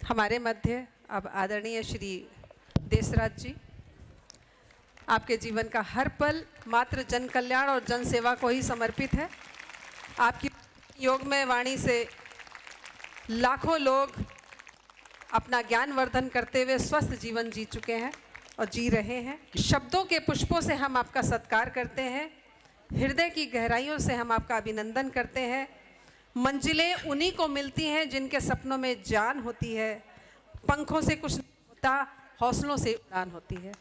हमारे मध्य अब आदरणीय श्री देसराज जी, आपके जीवन का हर पल मात्र जन कल्याण और जन सेवा को ही समर्पित है। आपकी योगमय वाणी से लाखों लोग अपना ज्ञान वर्धन करते हुए स्वस्थ जीवन जी चुके हैं और जी रहे हैं। शब्दों के पुष्पों से हम आपका सत्कार करते हैं, हृदय की गहराइयों से हम आपका अभिनंदन करते हैं। मंजिलें उन्हीं को मिलती हैं जिनके सपनों में जान होती है, पंखों से कुछ नहीं होता, हौसलों से उड़ान होती है।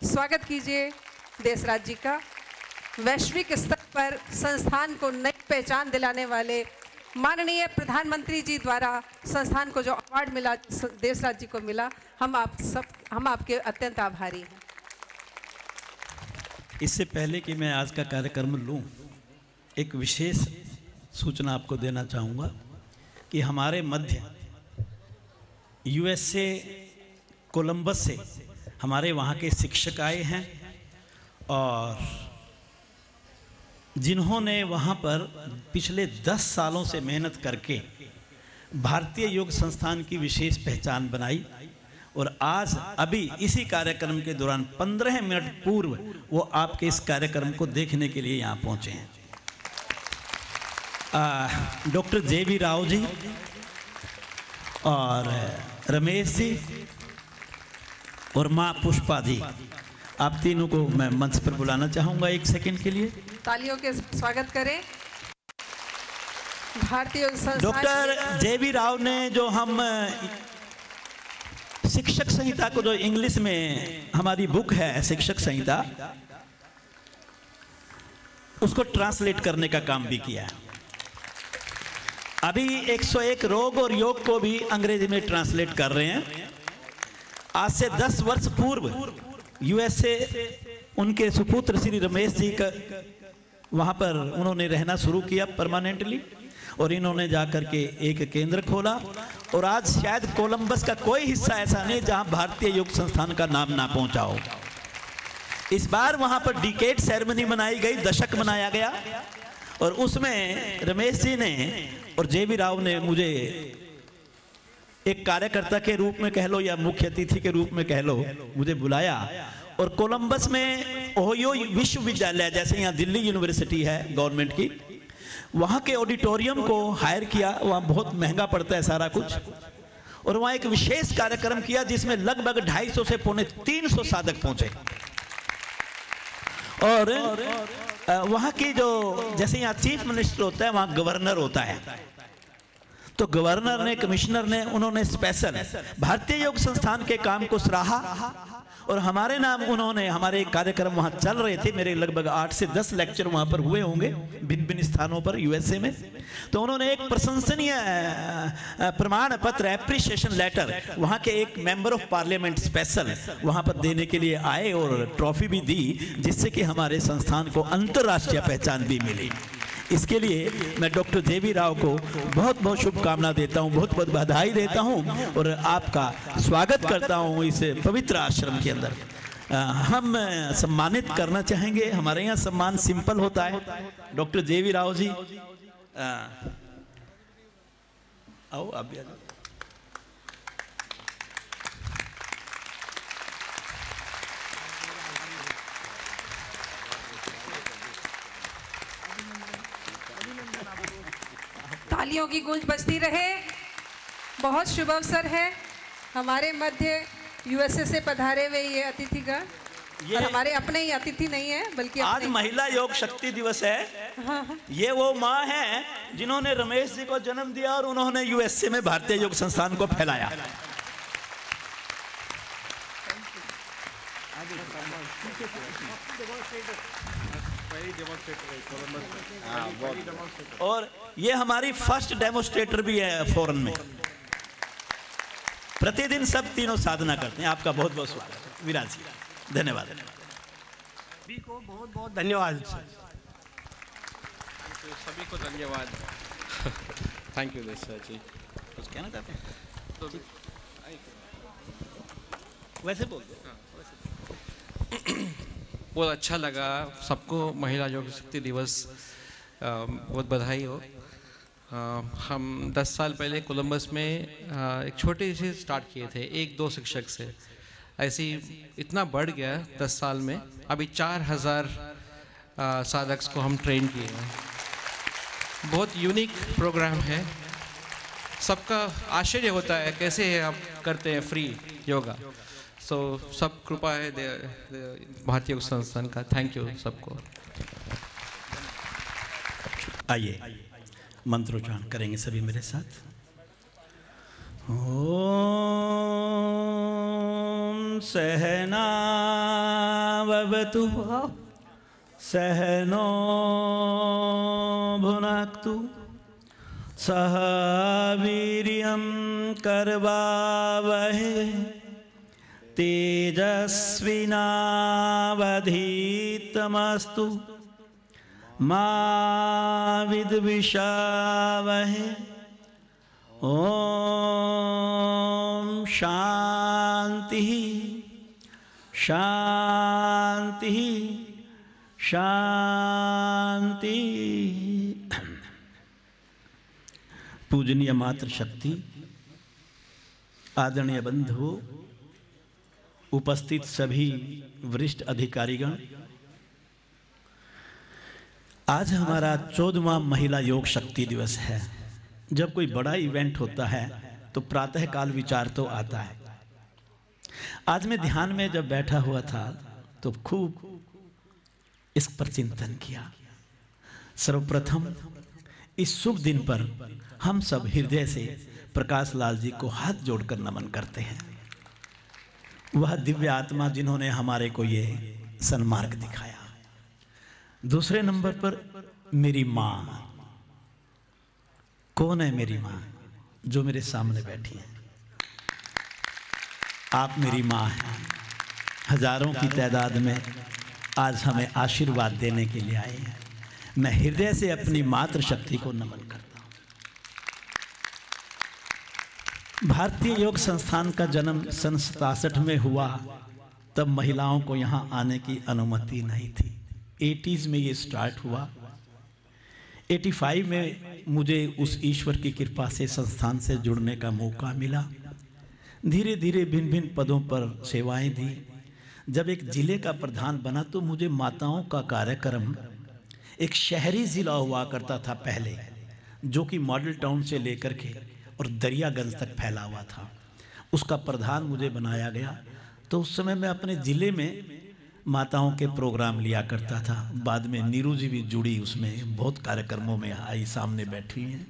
स्वागत कीजिए देसराज जी का। वैश्विक स्तर पर संस्थान को नई पहचान दिलाने वाले माननीय प्रधानमंत्री जी द्वारा संस्थान को जो अवार्ड मिला, देसराज जी को मिला, हम आपके अत्यंत आभारी हैं। इससे पहले कि मैं आज का कार्यक्रम लूं, एक विशेष सूचना आपको देना चाहूँगा कि हमारे मध्य यूएसए कोलंबस से हमारे वहाँ के शिक्षक आए हैं और जिन्होंने वहाँ पर पिछले 10 सालों से मेहनत करके भारतीय योग संस्थान की विशेष पहचान बनाई और आज अभी इसी कार्यक्रम के दौरान 15 मिनट पूर्व वो आपके इस कार्यक्रम को देखने के लिए यहाँ पहुँचे हैं। Doctor J.V.. राव जी और रमेश जी और माँ पुष्पा जी, आप तीनों को मैं मंच पर बुलाना चाहूँगा एक सेकंड के लिए। तालियों के स्वागत करें। भारतीय डॉक्टर जे.वी. राव ने जो हम शिक्षक संहिता को, जो इंग्लिश में हमारी बुक है शिक्षक संहिता, उसको ट्रांसलेट करने का काम भी किया है। अभी 101 रोग और योग को भी अंग्रेजी में ट्रांसलेट कर रहे हैं। आज से 10 वर्ष पूर्व यूएसए उनके सुपुत्र श्री रमेश जी का वहाँ पर उन्होंने रहना शुरू किया परमानेंटली और इन्होंने जाकर के एक केंद्र खोला और आज शायद कोलंबस का कोई हिस्सा ऐसा नहीं जहाँ भारतीय योग संस्थान का नाम ना पहुँचा हो। इस बार वहाँ पर डिकेड सेरेमनी मनाई गई, दशक मनाया गया और उसमें रमेश जी ने और जे.वी. राव ने मुझे एक कार्यकर्ता के रूप में कह लो या मुख्य अतिथि के रूप में कह लो, मुझे बुलाया और कोलंबस में ओहियो विश्वविद्यालय, जैसे यहाँ दिल्ली यूनिवर्सिटी है गवर्नमेंट की, वहाँ के ऑडिटोरियम को हायर किया। वहाँ बहुत महंगा पड़ता है सारा कुछ, और वहाँ एक विशेष कार्यक्रम किया जिसमें लगभग 250 से पौने 300 साधक पहुँचे। और वहाँ की जो, जैसे यहाँ चीफ मिनिस्टर होता है, वहाँ गवर्नर होता है, तो गवर्नर ने, कमिश्नर ने, उन्होंने स्पेशल भारतीय योग संस्थान के काम को सराहा और हमारे नाम उन्होंने, हमारे कार्यक्रम वहाँ चल रहे थे, मेरे लगभग 8 से 10 लेक्चर वहाँ पर हुए होंगे भिन्न भिन्न स्थानों पर यूएसए में, तो उन्होंने एक प्रशंसनीय प्रमाण पत्र, एप्रिसिएशन लेटर वहाँ के एक मेंबर ऑफ पार्लियामेंट स्पेशल वहाँ पर देने के लिए आए और ट्रॉफी भी दी, जिससे कि हमारे संस्थान को अंतर्राष्ट्रीय पहचान भी मिली। इसके लिए मैं डॉक्टर जे.वी. राव को बहुत बहुत शुभकामना देता हूँ, बहुत बहुत बधाई देता हूँ और आपका स्वागत करता हूँ इस पवित्र आश्रम के अंदर। हम सम्मानित करना चाहेंगे, हमारे यहाँ सम्मान सिंपल होता है। Doctor J.V.. राव जी आओ, आप भी आ जाओ। तालियों की गूंज बजती रहे। बहुत शुभ अवसर है। हमारे मध्य यूएसए से पधारे हुए ये अतिथिगण, और हमारे अपने ही अतिथि नहीं है बल्कि आज महिला योग शक्ति दिवस है। हाँ। ये वो माँ है जिन्होंने रमेश जी को जन्म दिया और उन्होंने यूएसए में भारतीय योग संस्थान को फैलाया। और ये हमारी फर्स्ट डेमोस्ट्रेटर भी है फॉरेन में। प्रतिदिन सब तीनों साधना करते हैं। आपका बहुत बहुत स्वागत है विराज जी, धन्यवाद। सभी को बहुत बहुत धन्यवाद। सभी को धन्यवाद। थैंक यू देसराज जी। कुछ कहना चाहते हैं तो वैसे बोल दो। बहुत अच्छा लगा सबको। महिला योग शक्ति दिवस बहुत बधाई हो। हम 10 साल पहले कोलंबस में एक छोटे से स्टार्ट किए थे, 1-2 शिक्षक से। ऐसे ही इतना बढ़ गया 10 साल में, अभी 4000 साधक को हम ट्रेन किए हैं। बहुत यूनिक प्रोग्राम है, सबका आश्चर्य होता है कैसे आप करते हैं फ्री योगा। सो सब कृपा है भारतीय योग संस्थान का। थैंक यू सबको। आइए मंत्रोच्चारण करेंगे सभी मेरे साथ। ओम सहना भवतु सहनो भुनक्तु सह वीर्यं करवावहै तेजस्विनावधीतमस्तु मा विद्विषावहै। ओम शांति शांति शांति। पूजनीय मातृशक्ति, आदरणीय बंधुओं, उपस्थित सभी वरिष्ठ अधिकारीगण, आज हमारा 14वां महिला योग शक्ति दिवस है। जब कोई बड़ा इवेंट होता है तो प्रातःकाल विचार तो आता है। आज मैं ध्यान में जब बैठा हुआ था तो खूब इस पर चिंतन किया। सर्वप्रथम इस शुभ दिन पर हम सब हृदय से प्रकाश लाल जी को हाथ जोड़कर नमन करते हैं। वह दिव्य आत्मा जिन्होंने हमारे को ये सन्मार्ग दिखाया। दूसरे नंबर पर मेरी माँ। कौन है मेरी माँ? जो मेरे सामने बैठी है। आप मेरी माँ हैं। हजारों की तादाद में आज हमें आशीर्वाद देने के लिए आए हैं। मैं हृदय से अपनी मातृशक्ति को नमन करता हूँ। भारतीय योग संस्थान का जन्म सन 67 में हुआ। तब महिलाओं को यहाँ आने की अनुमति नहीं थी। 80s में ये स्टार्ट हुआ। 85 में मुझे उस ईश्वर की कृपा से संस्थान से जुड़ने का मौका मिला। धीरे धीरे भिन्न भिन्न पदों पर सेवाएं दी। जब एक जिले का प्रधान बना तो मुझे माताओं का कार्यक्रम, एक शहरी जिला हुआ करता था पहले, जो कि मॉडल टाउन से लेकर के और दरियागंज तक फैला हुआ था, उसका प्रधान मुझे बनाया गया। तो उस समय मैं अपने ज़िले में माताओं के प्रोग्राम लिया करता था। बाद में नीरू जी भी जुड़ी उसमें, बहुत कार्यक्रमों में आई, सामने बैठी हैं।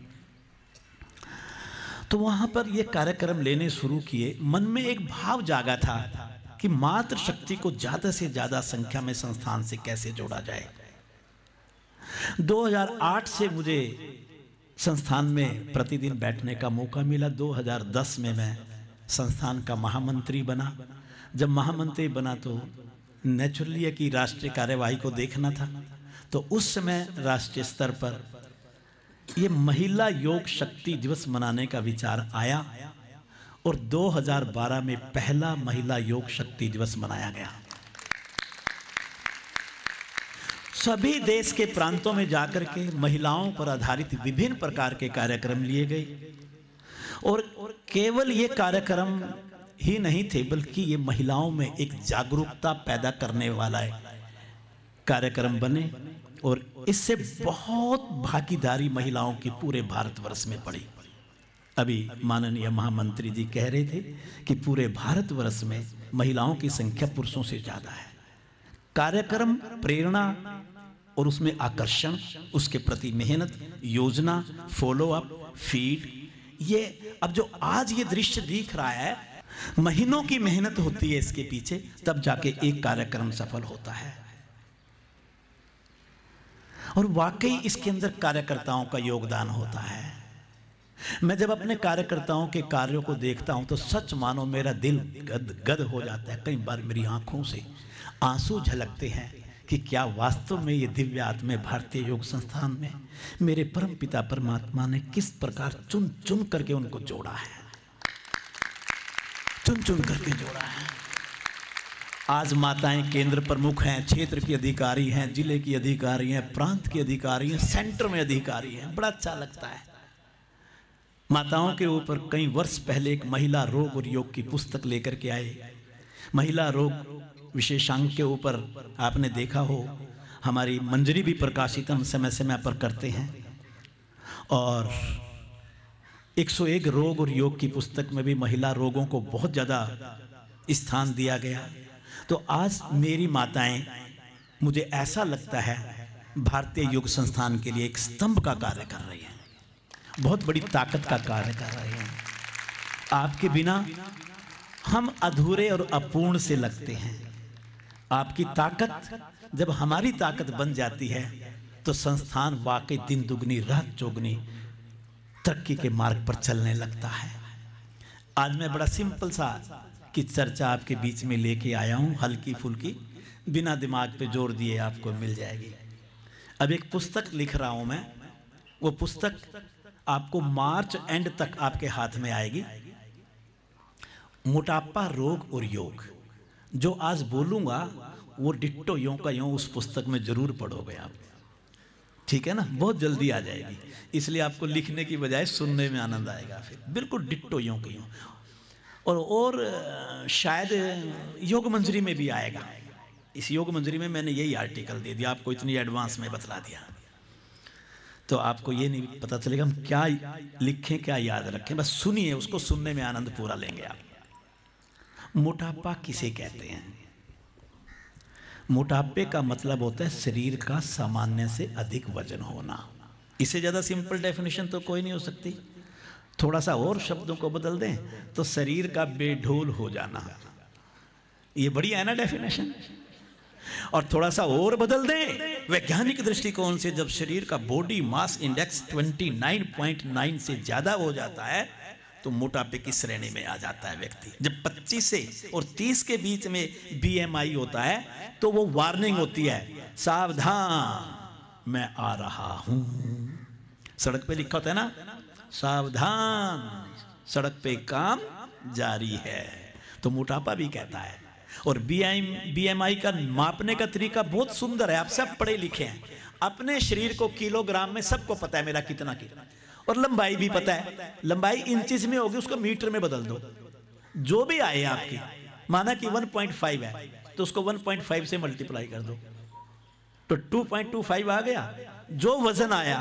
तो वहाँ पर ये कार्यक्रम लेने शुरू किए। मन में एक भाव जागा था कि मातृशक्ति को ज़्यादा से ज़्यादा संख्या में संस्थान से कैसे जोड़ा जाए। 2008 से मुझे संस्थान में प्रतिदिन बैठने का मौका मिला। 2010 में मैं संस्थान का महामंत्री बना। जब महामंत्री बना तो नेचुरली है कि राष्ट्रीय कार्यवाही को देखना था। तो उस समय राष्ट्रीय स्तर पर ये महिला योग शक्ति दिवस मनाने का विचार आया और 2012 में पहला महिला योग शक्ति दिवस मनाया गया। सभी देश के प्रांतों में जाकर के महिलाओं पर आधारित विभिन्न प्रकार के कार्यक्रम लिए गए। और केवल ये कार्यक्रम ही नहीं थे, बल्कि ये महिलाओं में एक जागरूकता पैदा करने वाला कार्यक्रम बने। और इससे बहुत भागीदारी महिलाओं की पूरे भारतवर्ष में पड़ी। अभी माननीय महामंत्री जी कह रहे थे कि पूरे भारतवर्ष में महिलाओं की संख्या पुरुषों से ज़्यादा है। कार्यक्रम, प्रेरणा और उसमें आकर्षण, उसके प्रति मेहनत, योजना, फॉलो अप, फीड, ये अब जो आज ये दृश्य दिख रहा है, महीनों की मेहनत होती है इसके पीछे, तब जाके एक कार्यक्रम सफल होता है। और वाकई इसके अंदर कार्यकर्ताओं का योगदान होता है। मैं जब अपने कार्यकर्ताओं के कार्यों को देखता हूं तो सच मानो मेरा दिल गद हो जाता है। कई बार मेरी आंखों से आंसू झलकते हैं कि क्या वास्तव में ये दिव्य आत्मा भारतीय योग संस्थान में मेरे परम पिता परमात्मा ने किस प्रकार चुन चुन करके उनको जोड़ा है, चुन चुन करके जोड़ा है। आज माताएं केंद्र प्रमुख हैं, क्षेत्र की अधिकारी हैं, जिले की अधिकारी हैं, प्रांत की अधिकारी हैं, सेंटर में अधिकारी हैं। बड़ा अच्छा लगता है। माताओं के ऊपर कई वर्ष पहले एक महिला रोग और योग की पुस्तक लेकर के आए। महिला रोग विशेषांक के ऊपर आपने देखा हो, हमारी मंजरी भी प्रकाशित हम समय समय पर करते हैं, और 101 रोग और योग की पुस्तक में भी महिला रोगों को बहुत ज़्यादा स्थान दिया गया। तो आज मेरी माताएं, मुझे ऐसा लगता है, भारतीय योग संस्थान के लिए एक स्तंभ का कार्य कर रही हैं, बहुत बड़ी ताकत का कार्य कर रही हैं। आपके बिना हम अधूरे और अपूर्ण से लगते हैं। आपकी ताकत जब हमारी ताकत बन जाती है तो संस्थान वाकई दिन दुगनी रात चौगनी तरक्की के मार्ग पर चलने लगता है। आज मैं बड़ा सिंपल सा की चर्चा आपके बीच में लेके आया हूं, हल्की फुल्की, बिना दिमाग पे जोर दिए आपको मिल जाएगी। अब एक पुस्तक लिख रहा हूं मैं, वो पुस्तक आपको मार्च एंड तक आपके हाथ में आएगी। मोटापा, रोग और योग, जो आज बोलूंगा वो डिट्टो यों का यों उस पुस्तक में जरूर पढ़ोगे आप, ठीक है ना? बहुत जल्दी आ जाएगी, इसलिए आपको लिखने की बजाय सुनने में आनंद आएगा। फिर बिल्कुल डिट्टो यों का यों। और शायद योग मंजरी में भी आएगा। इस योग मंजरी में मैंने यही आर्टिकल दे दिया आपको, इतनी एडवांस में बतला दिया, तो आपको ये नहीं पता चलेगा हम क्या लिखें क्या याद रखें। बस सुनिए, उसको सुनने में आनंद पूरा लेंगे आप। मोटापा किसे कहते हैं? मोटापे का मतलब होता है शरीर का सामान्य से अधिक वजन होना। इससे ज़्यादा सिंपल डेफिनेशन तो कोई नहीं हो सकती। थोड़ा सा और शब्दों को बदल दें तो शरीर का बेढोल हो जाना। ये बढ़िया है ना डेफिनेशन? और थोड़ा सा और बदल दें वैज्ञानिक दृष्टिकोण से, जब शरीर का बॉडी मास इंडेक्स 29.9 से ज़्यादा हो जाता है तो मोटापे की श्रेणी में आ जाता है व्यक्ति। जब 25 से और 30 के बीच में BMI होता है तो वो वार्निंग होती है, सावधान मैं आ रहा हूं। सड़क पे लिखा होता है ना, सावधान सड़क पे काम जारी है। तो मोटापा भी कहता है। और BMI का मापने का तरीका बहुत सुंदर है। आप सब पढ़े लिखे हैं, अपने शरीर को किलोग्राम में सबको पता है मेरा कितना किलो, और लंबाई भी पता है। लंबाई इंचेस में होगी, उसको मीटर में बदल दो। जो भी आए आपकी, माना कि 1.5 है तो उसको 1.5 से मल्टीप्लाई कर दो तो 2.25 आ गया। जो वजन आया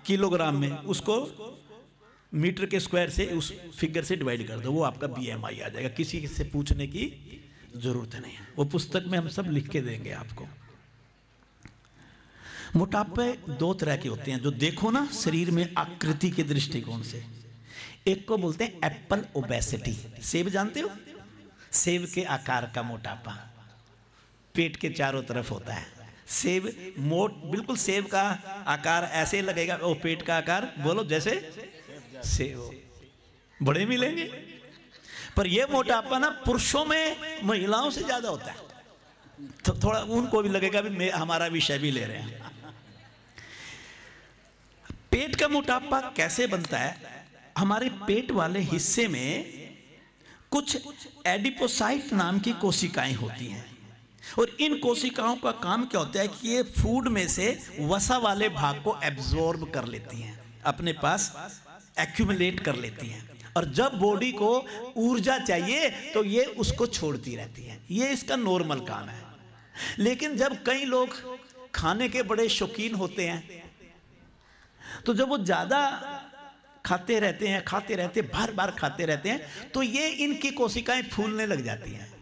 किलोग्राम में उसको मीटर के स्क्वायर से, उस फिगर से डिवाइड कर दो, वो आपका BMI आ जाएगा। किसी से पूछने की जरूरत नहीं है, वो पुस्तक में हम सब लिख के देंगे आपको। मोटापे दो तरह के होते हैं जो देखो ना शरीर में आकृति के दृष्टिकोण से। एक को बोलते हैं एप्पल ओबेसिटी। सेब जानते हो? सेब के आकार का मोटापा पेट के चारों तरफ होता है। सेब मोट, बिल्कुल सेब का आकार ऐसे लगेगा, वो पेट का आकार बोलो जैसे सेब। बड़े मिलेंगे, पर यह मोटापा ना पुरुषों में महिलाओं से ज्यादा होता है। तो थोड़ा उनको भी लगेगा भी हमारा विषय भी ले रहे हैं। पेट का मोटापा कैसे बनता है? हमारे पेट वाले हिस्से में कुछ एडिपोसाइट नाम की कोशिकाएं होती हैं, और इन कोशिकाओं का काम क्या होता है कि ये फूड में से वसा वाले भाग को एब्जॉर्ब कर लेती हैं, अपने पास एक्यूमुलेट कर लेती हैं, और जब बॉडी को ऊर्जा चाहिए तो ये उसको छोड़ती रहती है। ये इसका नॉर्मल काम है। लेकिन जब कई लोग खाने के बड़े शौकीन होते हैं तो जब वो ज्यादा खाते रहते हैं, बार बार खाते रहते हैं, तो ये इनकी कोशिकाएं फूलने लग जाती हैं,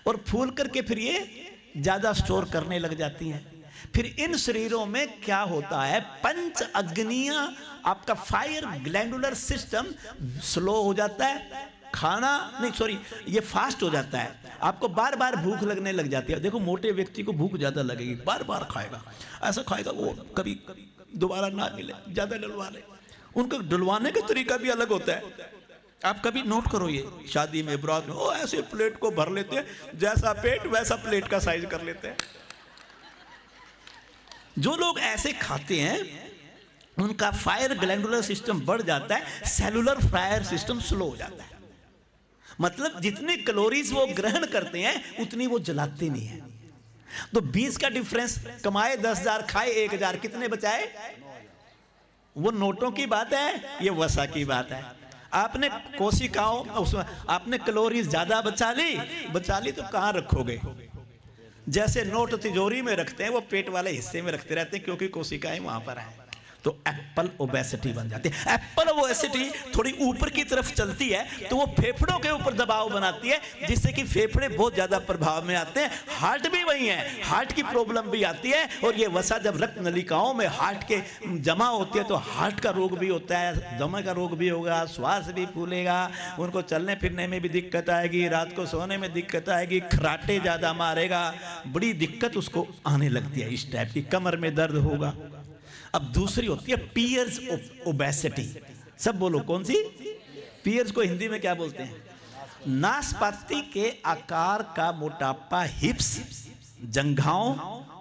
और फूल करके फिर ये ज्यादा स्टोर करने लग जाती हैं। फिर इन शरीरों में क्या होता है, पंच अग्नियां, आपका फायर ग्लैंडुलर सिस्टम स्लो हो जाता है, खाना नहीं सॉरी ये फास्ट हो जाता है, आपको बार बार भूख लगने लग जाती है। देखो मोटे व्यक्ति को भूख ज्यादा लगेगी, बार बार खाएगा, ऐसा खाएगा वो कभी दोबारा ना मिले, ज्यादा डलवा ले। उनका डलवाने का तरीका भी अलग होता है। आप कभी नोट करो, ये शादी में बारात में वो ऐसे प्लेट को भर लेते हैं, जैसा पेट वैसा प्लेट का साइज कर लेते हैं। जो लोग ऐसे खाते हैं उनका फायर ग्लैंडुलर सिस्टम बढ़ जाता है, सेलुलर फायर सिस्टम स्लो हो जाता है। मतलब जितनी कैलोरीज वो ग्रहण करते हैं उतनी वो जलाते नहीं है। तो 20 का डिफरेंस, कमाए 10,000 खाए 1,000, कितने बचाए? वो नोटों की बात है, ये वसा की बात है। आपने कोशिकाओं उसमें आपने कैलोरीज ज्यादा बचा ली तो कहां रखोगे? जैसे नोट तिजोरी में रखते हैं वो पेट वाले हिस्से में रखते रहते हैं क्योंकि कोशिकाएं वहां पर हैं। तो एप्पल ओबेसिटी बन जाती है। एप्पल ओबेसिटी थोड़ी ऊपर की तरफ चलती है तो वो फेफड़ों के ऊपर दबाव बनाती है जिससे कि फेफड़े बहुत ज्यादा प्रभाव में आते हैं। हार्ट भी वही है, हार्ट की प्रॉब्लम भी आती है। और ये वसा जब रक्त नलिकाओं में हार्ट के जमा होती है तो हार्ट का रोग भी होता है, दमे का रोग भी होगा, श्वास भी फूलेगा, उनको चलने फिरने में भी दिक्कत आएगी, रात को सोने में दिक्कत आएगी, खराटे ज्यादा मारेगा, बड़ी दिक्कत उसको आने लगती है। इस टाइप की कमर में दर्द होगा। अब दूसरी होती है पियर्स ओबेसिटी। सब बोलो कौन सी? पियर्स को हिंदी में क्या बोलते हैं? नाशपाती के आकार का मोटापा हिप्स, जंघाओं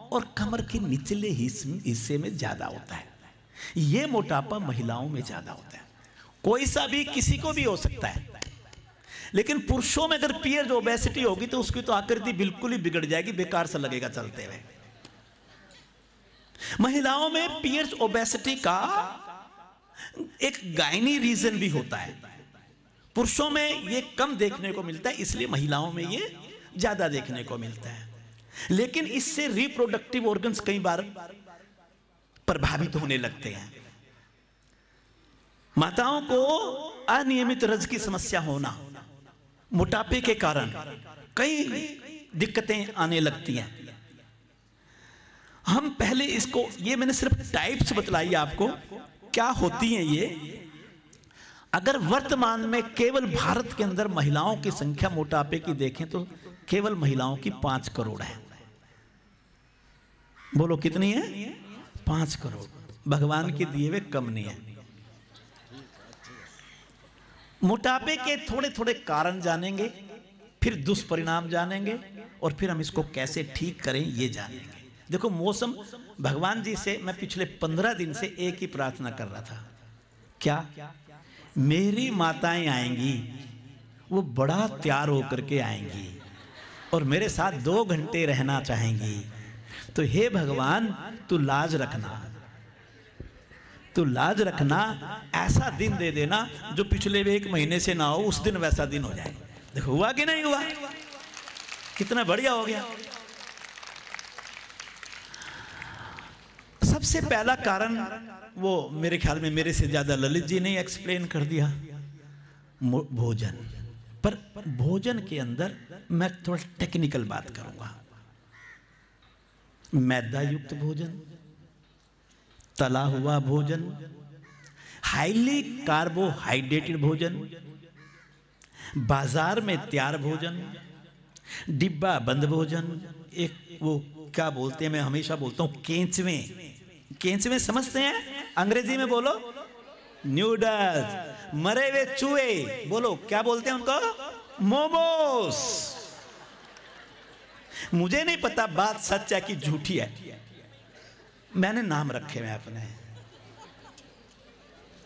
और कमर के निचले हिस्से में ज्यादा होता है। यह मोटापा महिलाओं में ज्यादा होता है। कोई सा भी किसी को भी हो सकता है, लेकिन पुरुषों में अगर पियर्स ओबेसिटी होगी तो उसकी तो आकृति बिल्कुल ही बिगड़ जाएगी, बेकार सा लगेगा चलते हुए। महिलाओं में पियर्स ओबेसिटी का एक गायनी रीजन भी होता है। पुरुषों में ये कम देखने को मिलता है, इसलिए महिलाओं में ये ज्यादा देखने को मिलता है। लेकिन इससे रिप्रोडक्टिव ऑर्गन्स कई बार प्रभावित होने लगते हैं। माताओं को अनियमित रज की समस्या होना, मोटापे के कारण कई दिक्कतें आने लगती हैं। हम पहले इसको, ये मैंने सिर्फ टाइप्स बतलाई आपको क्या होती हैं ये। अगर वर्तमान में केवल भारत के अंदर महिलाओं की संख्या मोटापे की देखें तो केवल महिलाओं की 5 करोड़ है। बोलो कितनी है? 5 करोड़। भगवान के दिए हुए कम नहीं है। मोटापे के थोड़े थोड़े कारण जानेंगे, फिर दुष्परिणाम जानेंगे, और फिर हम इसको कैसे ठीक करें ये जानेंगे। देखो मौसम, भगवान जी से मैं पिछले 15 दिन से एक ही प्रार्थना कर रहा था, क्या? मेरी माताएं आएंगी, वो बड़ा तैयार होकर के आएंगी और मेरे साथ 2 घंटे रहना चाहेंगी। तो हे भगवान तू लाज रखना, तू लाज रखना, ऐसा दिन दे देना जो पिछले 1 महीने से ना हो, उस दिन वैसा दिन हो जाए। देखो हुआ कि नहीं हुआ? कितना बढ़िया हो गया। सबसे पहला कारण वो मेरे ख्याल में मेरे से ज्यादा ललित जी ने एक्सप्लेन कर दिया, भोजन। पर भोजन के अंदर मैं थोड़ा टेक्निकल बात करूंगा। मैदा युक्त भोजन, तला हुआ भोजन, हाईली कार्बोहाइड्रेटेड भोजन, बाजार में तैयार भोजन, डिब्बा बंद भोजन, एक वो क्या बोलते हैं, मैं हमेशा बोलता हूं केंचुए समझते हैं? अंग्रेजी में बोलो न्यूडल्स, मरे हुए चूहे, बोलो क्या बोलते हैं उनको? मोमोस। मुझे नहीं पता बात सच है कि झूठी है, मैंने नाम रखे हैं अपने।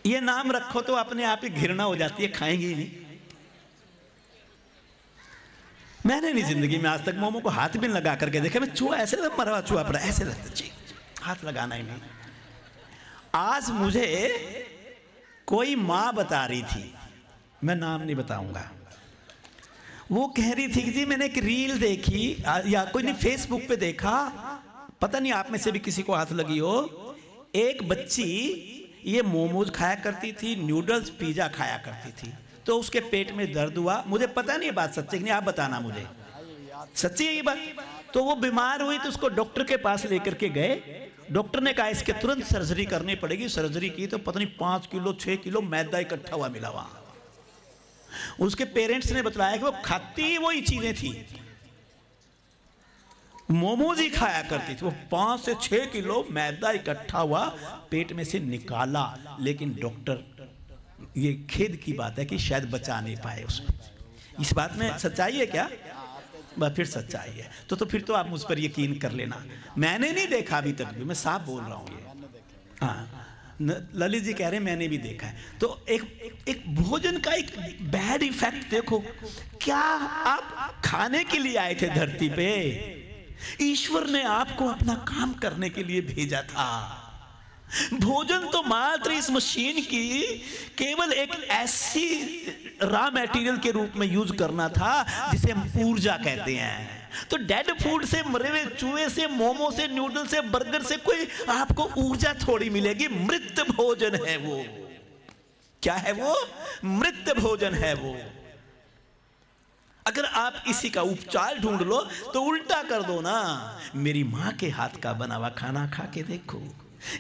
ये नाम रखो तो अपने आप ही घृणा हो जाती है, खाएंगे ही नहीं। मैंने नहीं जिंदगी में आज तक मोमो को हाथ भी लगा करके देखा। मैं चूहा ऐसे मरा चूहा पड़ा ऐसे लगता, हाथ लगाना ही नहीं। आज मुझे कोई मां बता रही थी, मैं नाम नहीं बताऊंगा, वो कह रही थी कि जी मैंने एक रील देखी या कोई नहीं फेसबुक पे देखा, पता नहीं आप में से भी किसी को हाथ लगी हो, एक बच्ची ये मोमोज खाया करती थी, न्यूडल्स पिज्जा खाया करती थी, तो उसके पेट में दर्द हुआ। मुझे पता नहीं बात सच्ची नहीं, आप बताना मुझे, सच्ची है ये बात? तो वो बीमार हुई तो उसको डॉक्टर के पास लेकर के गए। डॉक्टर ने कहा इसके तुरंत सर्जरी करनी पड़ेगी। सर्जरी की तो पता नहीं 5 किलो 6 किलो मैदा इकट्ठा हुआ मिला वहां। उसके पेरेंट्स ने बताया कि वो खाती वही चीजें थी, मोमोज ही खाया करती थी। वो 5 से 6 किलो मैदा इकट्ठा हुआ, पेट में से निकाला, लेकिन डॉक्टर, ये खेद की बात है कि शायद बचा नहीं पाए उसमें। इस बात में सच्चाई है क्या? फिर सच्चाई है तो फिर तो आप मुझ पर यकीन कर लेना। मैंने नहीं देखा अभी तक भी, मैं साफ बोल रहा हूँ ये। हाँ, ललित जी कह रहे हैं मैंने भी देखा है। तो एक भोजन का एक बैड इफेक्ट देखो। क्या आप खाने के लिए आए थे धरती पे? ईश्वर ने आपको अपना काम करने के लिए भेजा था। भोजन तो मात्र इस मशीन की केवल एक ऐसी रॉ मटेरियल के रूप में यूज करना था जिसे हम ऊर्जा कहते हैं। तो डेड फूड से, मरे हुए चूहे से, मोमो से, न्यूडल से, बर्गर से कोई आपको ऊर्जा थोड़ी मिलेगी। मृत भोजन है वो। क्या है वो? मृत भोजन है वो। अगर आप इसी का उपचार ढूंढ लो तो उल्टा कर दो ना। मेरी मां के हाथ का बना हुआ खाना खा के देखो,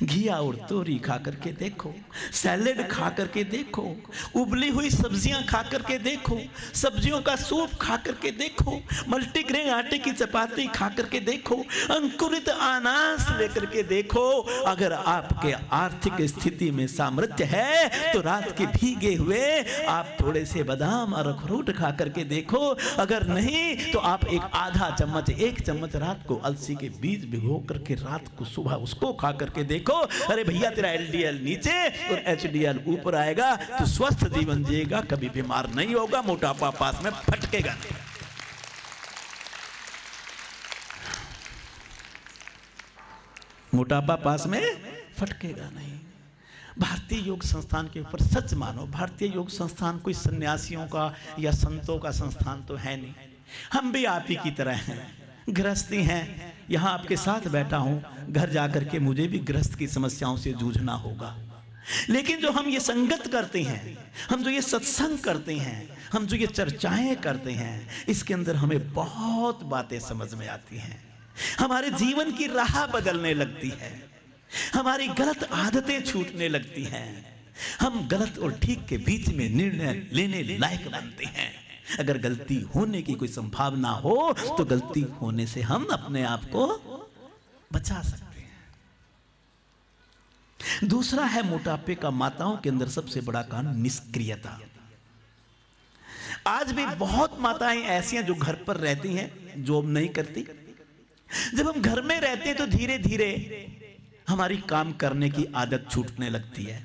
घिया और तोरी खा करके देखो, सैलेड खा करके देखो, उबली हुई सब्जियां खा करके देखो, सब्जियों का सूप खा करके देखो, मल्टीग्रेन आटे की चपाती खा करके देखो, अंकुरित अनाज लेकर के देखो। अगर आपके आर्थिक स्थिति में सामर्थ्य है तो रात के भीगे हुए आप थोड़े से बादाम और अखरोट खा करके देखो। अगर नहीं तो आप एक आधा चम्मच, 1 चम्मच रात को अलसी के बीज भिगो करके रात को सुबह उसको खा करके देखो। अरे भैया, तेरा LDL नीचे और HDL ऊपर आएगा तो स्वस्थ जीवन जिएगा, कभी बीमार नहीं होगा, मोटापा पास में फटकेगा नहीं। मोटापा पास में फटकेगा नहीं। भारतीय योग संस्थान के ऊपर सच मानो, भारतीय योग संस्थान कोई सन्यासियों का या संतों का संस्थान तो है नहीं। हम भी आप ही की तरह हैं, गृहस्थी हैं। यहाँ आपके साथ बैठा हूँ, घर जाकर के मुझे भी गृहस्थ की समस्याओं से जूझना होगा। लेकिन जो हम ये संगत करते हैं, हम जो ये सत्संग करते हैं, हम जो ये चर्चाएं करते हैं, इसके अंदर हमें बहुत बातें समझ में आती हैं। हमारे जीवन की राह बदलने लगती है, हमारी गलत आदतें छूटने लगती हैं, हम गलत और ठीक के बीच में निर्णय लेने लायक बनते हैं। अगर गलती होने की कोई संभावना हो तो गलती होने से हम अपने आप को बचा सकते हैं। दूसरा है मोटापे का माताओं के अंदर सबसे बड़ा कारण निष्क्रियता। आज भी बहुत माताएं ऐसी हैं जो घर पर रहती हैं, जॉब नहीं करती। जब हम घर में रहते हैं तो धीरे धीरे हमारी काम करने की आदत छूटने लगती है।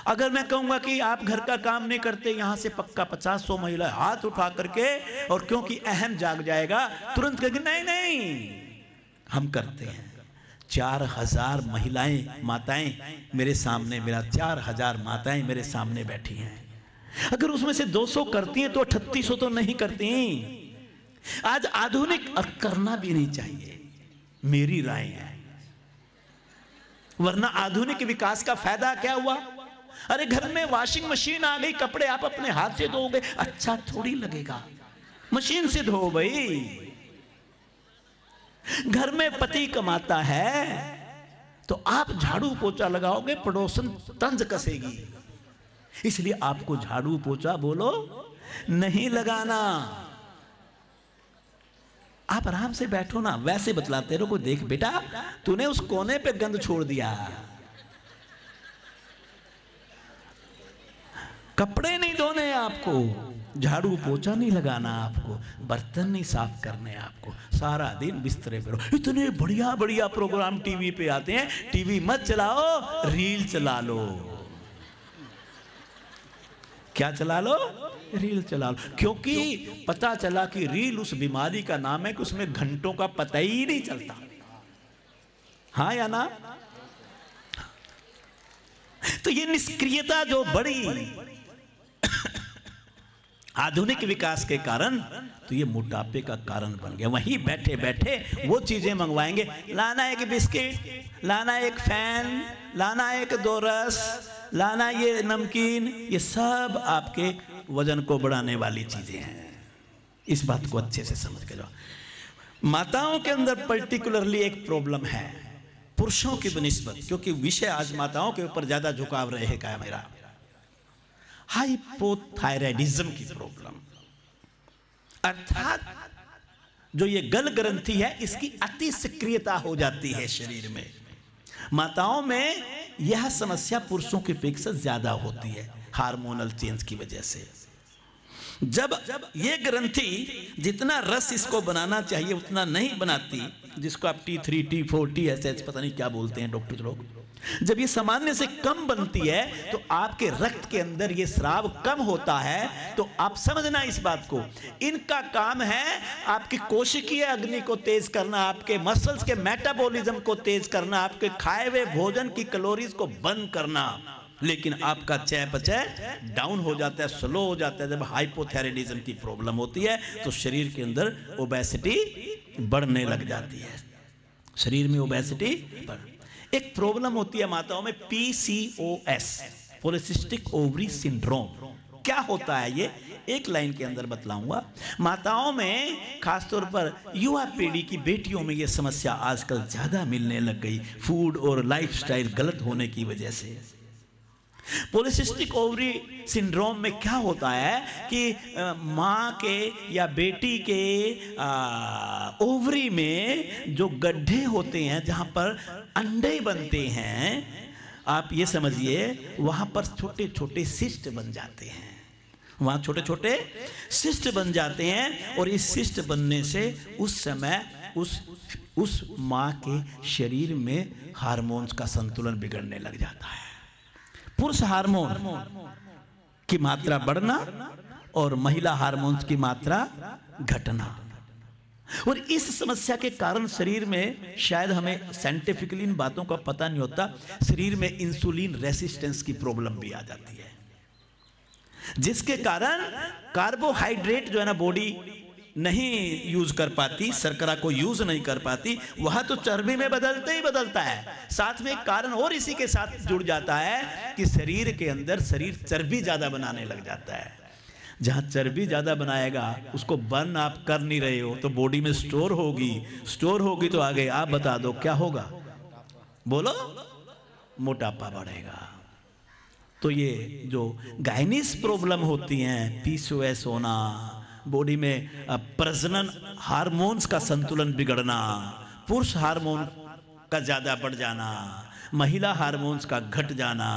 अगर मैं कहूंगा कि आप घर का काम नहीं करते, यहां से पक्का 50-100 महिला हाथ उठा करके, और क्योंकि अहम जाग जाएगा, तुरंत कहेंगे नहीं नहीं हम करते हैं। 4000 महिलाएं, माताएं मेरे सामने, मेरा 4000 माताएं मेरे सामने बैठी हैं। अगर उसमें से 200 करती हैं तो 3800 तो नहीं करती। आज आधुनिक करना भी नहीं चाहिए, मेरी राय है। वरना आधुनिक विकास का फायदा क्या हुआ? अरे घर में वॉशिंग मशीन आ गई, कपड़े आप अपने हाथ से धोओगे, अच्छा थोड़ी लगेगा, मशीन से धो भाई। घर में पति कमाता है तो आप झाड़ू पोछा लगाओगे, पड़ोसन तंज कसेगी, इसलिए आपको झाड़ू पोछा बोलो नहीं लगाना। आप आराम से बैठो ना, वैसे बतलाते रहो, देख बेटा तूने उस कोने पे गंद छोड़ दिया, कपड़े नहीं धोने आपको, झाड़ू पोछा नहीं लगाना आपको, बर्तन नहीं साफ करने आपको, सारा दिन बिस्तरे पे रहो। इतने बढ़िया बढ़िया प्रोग्राम टीवी पे आते हैं, टीवी मत चलाओ, रील चला लो। क्या चला लो? रील चला लो। क्योंकि पता चला कि रील उस बीमारी का नाम है कि उसमें घंटों का पता ही नहीं चलता। हाँ या ना? तो ये निष्क्रियता जो बड़ी आधुनिक विकास के कारण, तो ये मोटापे का कारण बन गया। वहीं बैठे बैठे वो चीजें मंगवाएंगे, लाना एक बिस्किट, लाना एक फैन, लाना एक 2 रस, लाना ये नमकीन, ये सब आपके वजन को बढ़ाने वाली चीजें हैं। इस बात को अच्छे से समझ के जाओ। माताओं के अंदर पर्टिकुलरली एक प्रॉब्लम है पुरुषों की बनिस्बत, क्योंकि विषय आज माताओं के ऊपर ज्यादा झुकाव रहेगा मेरा, हाइपोथायराइडिज्म की प्रॉब्लम। अर्थात जो ये गल ग्रंथि है, इसकी अति सक्रियता हो जाती है शरीर में। माताओं में यह समस्या पुरुषों की अपेक्षा ज्यादा होती है, हार्मोनल चेंज की वजह से। जब ये ग्रंथि जितना रस इसको बनाना चाहिए उतना नहीं बनाती, जिसको आप T3, T4, TSH पता नहीं क्या बोलते हैं डॉक्टर लोग, जब ये सामान्य से कम बनती है तो आपके रक्त के अंदर ये स्राव कम होता है। तो आप समझना इस बात को, इनका काम है आपकी कोशिकीय अग्नि को तेज करना, आपके मसल्स के मेटाबॉलिज्म को तेज करना, आपके खाए हुए भोजन की कैलोरीज को बंद करना। लेकिन आपका चयापचय डाउन हो जाता है, स्लो हो जाता है। जब हाइपोथायराइडिज्म की प्रॉब्लम होती है तो शरीर के अंदर ओबेसिटी बढ़ने लग जाती है, शरीर में ओबेसिटी बढ़। एक प्रॉब्लम होती है माताओं में PCOS, पॉलिसिस्टिक ओवरी सिंड्रोम। क्या होता है ये एक लाइन के अंदर बतलाऊंगा। माताओं में खासतौर पर युवा पीढ़ी की बेटियों में ये समस्या आजकल ज्यादा मिलने लग गई, फूड और लाइफस्टाइल गलत होने की वजह से। पॉलिसिस्टिक ओवरी सिंड्रोम में क्या होता है कि माँ के या बेटी के ओवरी में जो गड्ढे होते हैं जहाँ पर अंडे बनते हैं, आप ये समझिए वहाँ पर छोटे छोटे सिस्ट बन जाते हैं, वहाँ छोटे छोटे सिस्ट बन जाते हैं। और इस सिस्ट बनने से उस समय उस माँ के शरीर में हार्मोन्स का संतुलन बिगड़ने लग जाता है। पुरुष हार्मोन की मात्रा बढ़ना और महिला हार्मोन्स की मात्रा घटना। और इस समस्या के कारण शरीर में, शायद हमें साइंटिफिकली इन बातों का पता नहीं होता, शरीर में इंसुलिन रेसिस्टेंस की प्रॉब्लम भी आ जाती है, जिसके कारण कार्बोहाइड्रेट जो है ना बॉडी नहीं यूज कर पाती, शर्करा को यूज नहीं कर पाती, वह तो चर्बी में बदलते ही बदलता है। साथ में एक कारण और इसी के साथ जुड़ जाता है कि शरीर के अंदर शरीर चर्बी ज्यादा बनाने लग जाता है। जहां चर्बी ज्यादा बनाएगा उसको बर्न आप कर नहीं रहे हो तो बॉडी में स्टोर होगी तो आगे आप बता दो क्या होगा, बोलो, मोटापा बढ़ेगा। तो ये जो गाइनिस प्रॉब्लम होती हैं, PCOS होना, बॉडी में प्रजनन हार्मोन्स का संतुलन बिगड़ना, पुरुष हार्मोन का ज्यादा बढ़ जाना, महिला हार्मोन्स का घट जाना,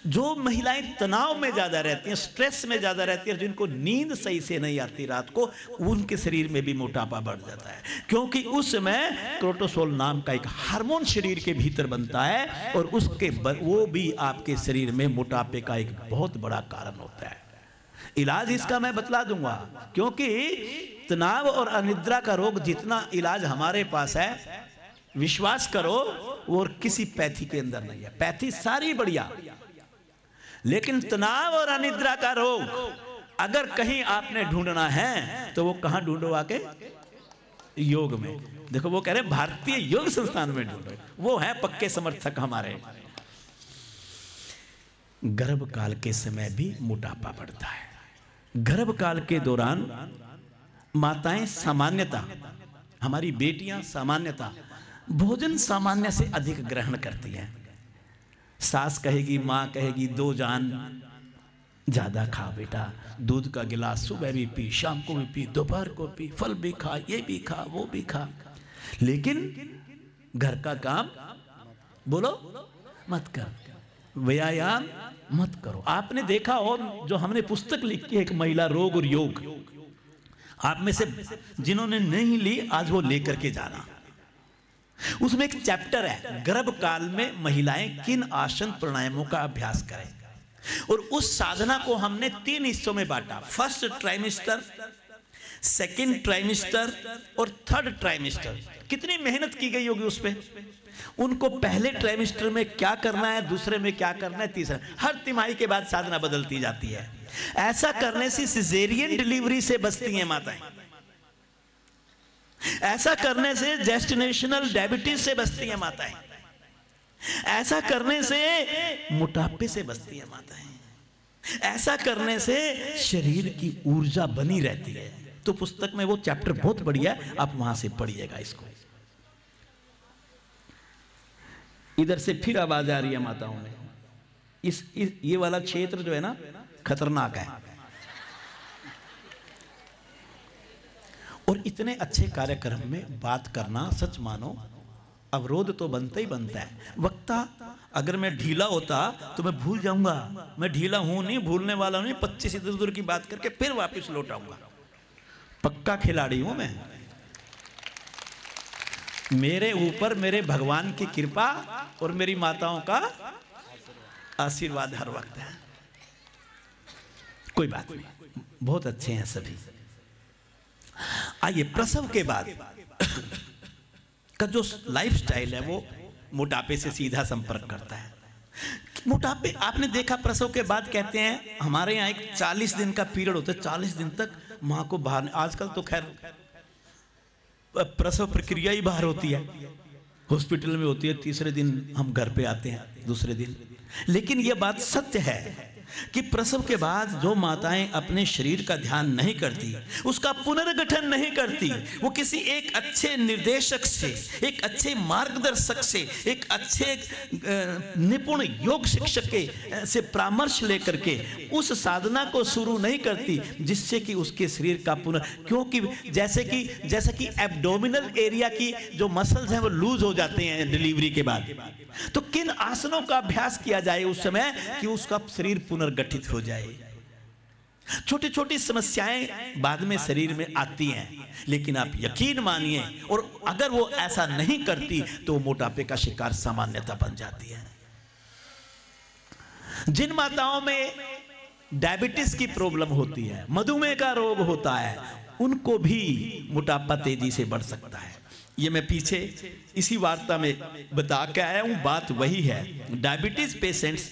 जो महिलाएं तनाव में ज्यादा रहती हैं, स्ट्रेस में ज्यादा रहती हैं, जिनको नींद सही से नहीं आती रात को, उनके शरीर में भी मोटापा बढ़ जाता है। क्योंकि उस समय कोर्टिसोल नाम का एक हार्मोन शरीर के भीतर बनता है और उसके वो भी आपके शरीर में मोटापे का एक बहुत बड़ा कारण होता है। इलाज इसका मैं बतला दूंगा, क्योंकि तनाव और अनिद्रा का रोग जितना इलाज हमारे पास है, विश्वास करो, वो किसी पैथी के अंदर नहीं है। पैथी सारी बढ़िया, लेकिन तनाव और अनिद्रा का रोग अगर कहीं आपने ढूंढना है तो वो कहां ढूंढो, आके योग में। देखो वो कह रहे भारतीय योग संस्थान में ढूंढो, वो है पक्के समर्थक हमारे। गर्भकाल के समय भी मोटापा बढ़ता है। गर्भकाल के दौरान माताएं सामान्यता, हमारी बेटियां सामान्यता भोजन सामान्य से अधिक ग्रहण करती हैं। सास कहेगी, माँ कहेगी 2 जान ज्यादा खा बेटा, दूध का गिलास सुबह भी पी, शाम को भी पी, दोपहर को पी, फल भी खा, ये भी खा, वो भी खा, लेकिन घर का काम बोलो मत कर, व्यायाम मत करो। आपने देखा हो, जो हमने पुस्तक लिखी है एक महिला रोग और योग, आप में से जिन्होंने नहीं ली आज वो लेकर के जाना। उसमें एक चैप्टर है, गर्भकाल में महिलाएं किन आसन प्राणायामों का अभ्यास करें। और उस साधना को हमने 3 हिस्सों में बांटा, फर्स्ट ट्राइमेस्टर, सेकंड ट्राइमेस्टर और थर्ड ट्राइमेस्टर। कितनी मेहनत की गई होगी उस पे। उनको पहले ट्राइमेस्टर में क्या करना है, दूसरे में क्या करना है, तीसरा, हर तिमाही के बाद साधना बदलती जाती है। ऐसा करने से सिजेरियन डिलीवरी से बचती हैं माताएं, ऐसा करने से जेस्टिनेशनल डायबिटीज से बचती हैं माताएं, ऐसा करने से मोटापे से बचती हैं माताएं, ऐसा करने से शरीर की ऊर्जा बनी रहती है। तो पुस्तक में वो चैप्टर बहुत बढ़िया है, आप वहां से पढ़िएगा इसको। इधर से फिर आवाज आ रही है माताओं में, इस ये वाला क्षेत्र जो है ना खतरनाक है। और इतने अच्छे कार्यक्रम में बात करना, सच मानो अवरोध तो बनता ही बनता है। वक्ता अगर मैं ढीला होता तो मैं भूल जाऊंगा, मैं ढीला हूं नहीं, भूलने वाला नहीं, 25 इधर उधर की बात करके फिर वापस लौटाऊंगा। पक्का खिलाड़ी हूं मैं। मेरे ऊपर मेरे भगवान की कृपा और मेरी माताओं का आशीर्वाद हर वक्त है। कोई बात नहीं, बहुत अच्छे हैं सभी। आइए, प्रसव के बाद का जो लाइफस्टाइल है वो मोटापे से सीधा संपर्क करता है। मोटापे, आपने देखा प्रसव के बाद कहते हैं हमारे यहाँ एक 40 दिन का पीरियड होता है, 40 दिन तक माँ को बाहर, आजकल तो खैर प्रसव प्रक्रिया ही बाहर होती है, हॉस्पिटल में होती है, तीसरे दिन हम घर पे आते हैं, दूसरे दिन। लेकिन यह बात सत्य है कि प्रसव के बाद जो माताएं अपने शरीर का ध्यान नहीं करती, उसका पुनर्गठन नहीं करती, वो किसी एक अच्छे निर्देशक से, एक अच्छे मार्गदर्शक से, एक अच्छे निपुण योग शिक्षक के से परामर्श लेकर के उस साधना को शुरू नहीं करती जिससे कि उसके शरीर का क्योंकि जैसे कि एब्डोमिनल एरिया की जो मसल्स हैं वो लूज हो जाते हैं डिलीवरी के बाद, तो किन आसनों का अभ्यास किया जाए उस समय कि उसका शरीर पुनर्गठित हो जाए। छोटी छोटी समस्याएं बाद में शरीर में आती हैं, लेकिन आप यकीन मानिए, और अगर वो ऐसा नहीं करती तो मोटापे का शिकार सामान्यता बन जाती है। जिन माताओं में डायबिटीज की प्रॉब्लम होती है, मधुमेह का रोग होता है, उनको भी मोटापा तेजी से बढ़ सकता है। ये मैं पीछे इसी वार्ता में बता के आया हूं, बात वही है। डायबिटीज पेशेंट्स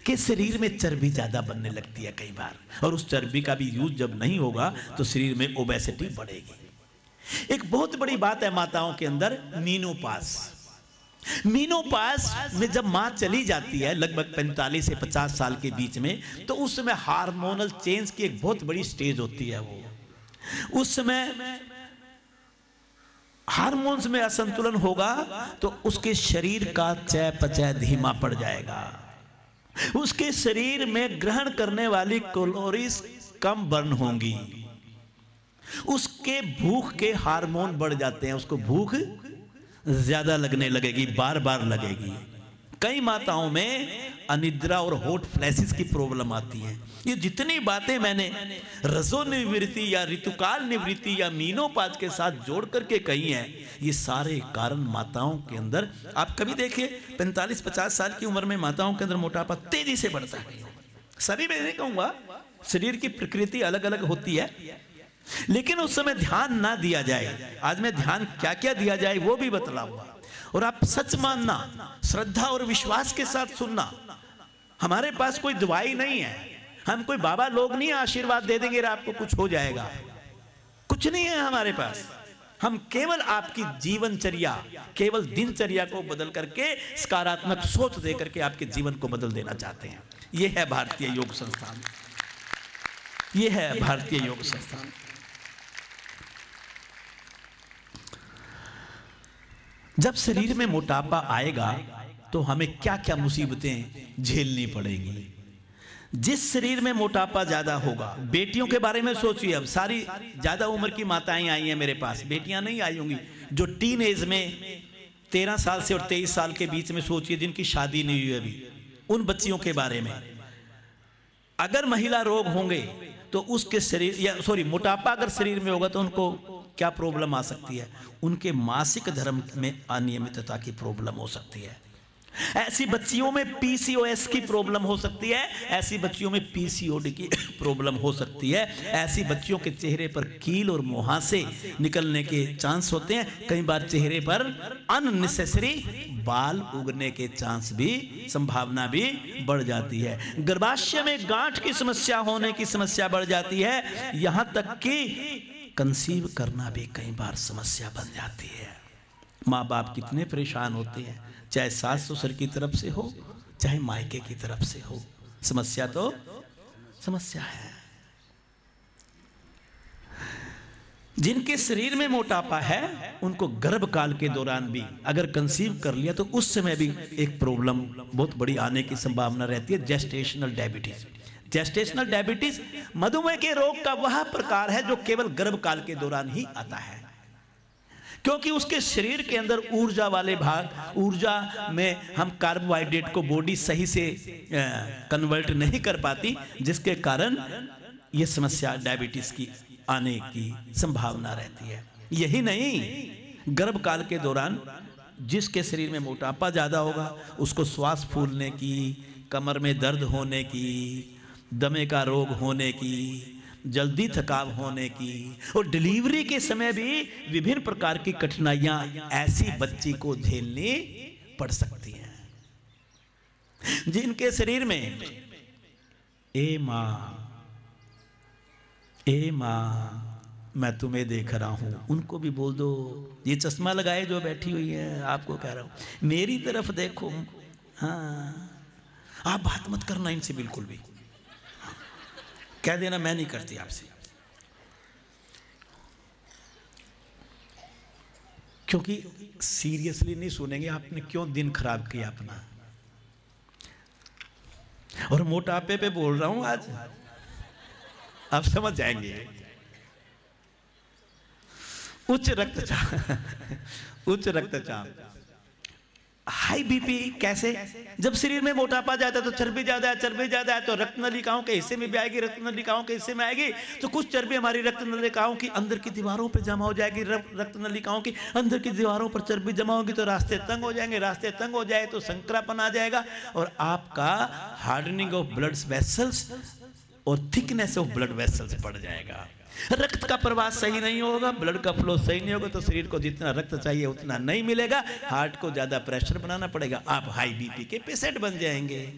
के शरीर में चर्बी ज्यादा बनने लगती है कई बार, और उस चर्बी का भी यूज जब नहीं होगा तो शरीर में ओबेसिटी बढ़ेगी। एक बहुत बड़ी बात है माताओं के अंदर, मीनोपास। मीनोपास में जब माँ चली जाती है लगभग 45 से 50 साल के बीच में, तो उस समय हार्मोनल चेंज की एक बहुत बड़ी स्टेज होती है। वो उस समय हार्मोन्स में असंतुलन होगा तो उसके शरीर का चयापचय धीमा पड़ जाएगा, उसके शरीर में ग्रहण करने वाली कैलोरीज कम बर्न होंगी, उसके भूख के हार्मोन बढ़ जाते हैं, उसको भूख ज्यादा लगने लगेगी, बार बार लगेगी। कई माताओं में अनिद्रा और हॉट फ्लैशेस की प्रॉब्लम आती है। ये जितनी बातें मैंने रजो निवृत्ति या ऋतुकाल निवृत्ति या मीनोपाज के साथ जोड़ करके कही हैं, ये सारे कारण माताओं के अंदर, आप कभी देखिए 45-50 साल की उम्र में माताओं के अंदर मोटापा तेजी से बढ़ता है। सभी में नहीं कहूंगा, शरीर की प्रकृति अलग अलग होती है, लेकिन उस समय ध्यान ना दिया जाए। आज मैं ध्यान क्या क्या दिया जाए वो भी बतलाऊंगा, और आप सच मानना, श्रद्धा और विश्वास के साथ सुनना। हमारे पास कोई दवाई नहीं है, हम कोई बाबा लोग नहीं आशीर्वाद दे देंगे आपको कुछ हो जाएगा, कुछ नहीं है हमारे पास। हम केवल आपकी जीवनचर्या, केवल दिनचर्या को बदल करके सकारात्मक सोच दे करके आपके जीवन को बदल देना चाहते हैं। यह है भारतीय योग संस्थान, यह है भारतीय योग संस्थान। जब शरीर में मोटापा आएगा तो हमें क्या क्या मुसीबतें झेलनी पड़ेंगी। जिस शरीर में मोटापा ज्यादा होगा, बेटियों के बारे में सोचिए। अब सारी ज्यादा उम्र की माताएं आई हैं मेरे पास, बेटियां नहीं आई होंगी। जो टीन एज में 13 साल से और 23 साल के बीच में सोचिए, जिनकी शादी नहीं हुई अभी, उन बच्चियों के बारे में। अगर महिला रोग होंगे तो उसके शरीर या मोटापा अगर शरीर में होगा तो उनको क्या प्रॉब्लम आ सकती है? उनके मासिक धर्म में अनियमितता की प्रॉब्लम हो सकती है। ऐसी बच्चियों में पीसीओएस की प्रॉब्लम हो सकती है, ऐसी बच्चियों में पीसीओडी की प्रॉब्लम हो सकती है। ऐसी बच्चियों के चेहरे पर कील और मुहासे निकलने के चांस होते हैं। कई बार चेहरे पर अननेसेसरी बाल उगने के चांस भी, संभावना भी बढ़ जाती है। गर्भाशय में गांठ की समस्या होने की समस्या बढ़ जाती है। यहां तक कि कंसीव करना भी कई बार समस्या बन जाती है। माँ बाप कितने परेशान होते हैं, चाहे सास ससुर की तरफ से हो चाहे मायके की तरफ से हो, समस्या तो समस्या है। जिनके शरीर में मोटापा है उनको गर्भकाल के दौरान भी अगर कंसीव कर लिया तो उस समय भी एक प्रॉब्लम बहुत बड़ी आने की संभावना रहती है, जेस्टेशनल डायबिटीज। जेस्टेशनल डायबिटीज मधुमेह के रोग का वह प्रकार है जो केवल गर्भकाल के दौरान ही आता है, क्योंकि उसके शरीर के अंदर ऊर्जा वाले भाग, ऊर्जा में हम कार्बोहाइड्रेट को बॉडी सही से कन्वर्ट नहीं कर पाती, जिसके कारण ये समस्या डायबिटीज की आने की संभावना रहती है। यही नहीं, गर्भकाल के दौरान जिसके शरीर में मोटापा ज़्यादा होगा उसको श्वास फूलने की, कमर में दर्द होने की, दमे का रोग होने की, जल्दी थकाव होने की, और डिलीवरी के समय भी विभिन्न प्रकार की कठिनाइयां ऐसी बच्ची को झेलनी पड़ सकती हैं। जिनके शरीर में ए माँ मैं तुम्हें देख रहा हूं, उनको भी बोल दो, ये चश्मा लगाए जो बैठी हुई है, आपको कह रहा हूं मेरी तरफ देखो। हाँ, आप बात मत करना इनसे बिल्कुल भी, कह देना मैं नहीं करती आपसे, क्योंकि सीरियसली नहीं सुनेंगे आपने क्यों दिन खराब किया अपना। और मोटापे पे बोल रहा हूं आज, आप समझ जाएंगे। उच्च रक्तचाप, हाई बीपी कैसे? जब शरीर में मोटापा ज्यादा है तो चर्बी ज्यादा है, चर्बी ज्यादा है तो रक्त नलिकाओं के हिस्से में भी आएगी, रक्त नलिकाओं के हिस्से में आएगी तो कुछ चर्बी हमारी रक्त नलिकाओं की अंदर की दीवारों पर जमा हो जाएगी, रक्त नलिकाओं की अंदर की दीवारों पर चर्बी जमा होगी तो रास्ते तंग हो जाएंगे, रास्ते तंग हो जाए तो संकरापन आ जाएगा और आपका हार्डनिंग ऑफ ब्लड वेसल्स और थिकनेस ऑफ ब्लड वेसल्स बढ़ जाएगा। रक्त का प्रवाह सही नहीं होगा, ब्लड का फ्लो सही नहीं होगा तो शरीर को जितना रक्त चाहिए उतना नहीं मिलेगा, हार्ट को ज्यादा प्रेशर बनाना पड़ेगा, आप हाई बीपी के पेशेंट बन जाएंगे।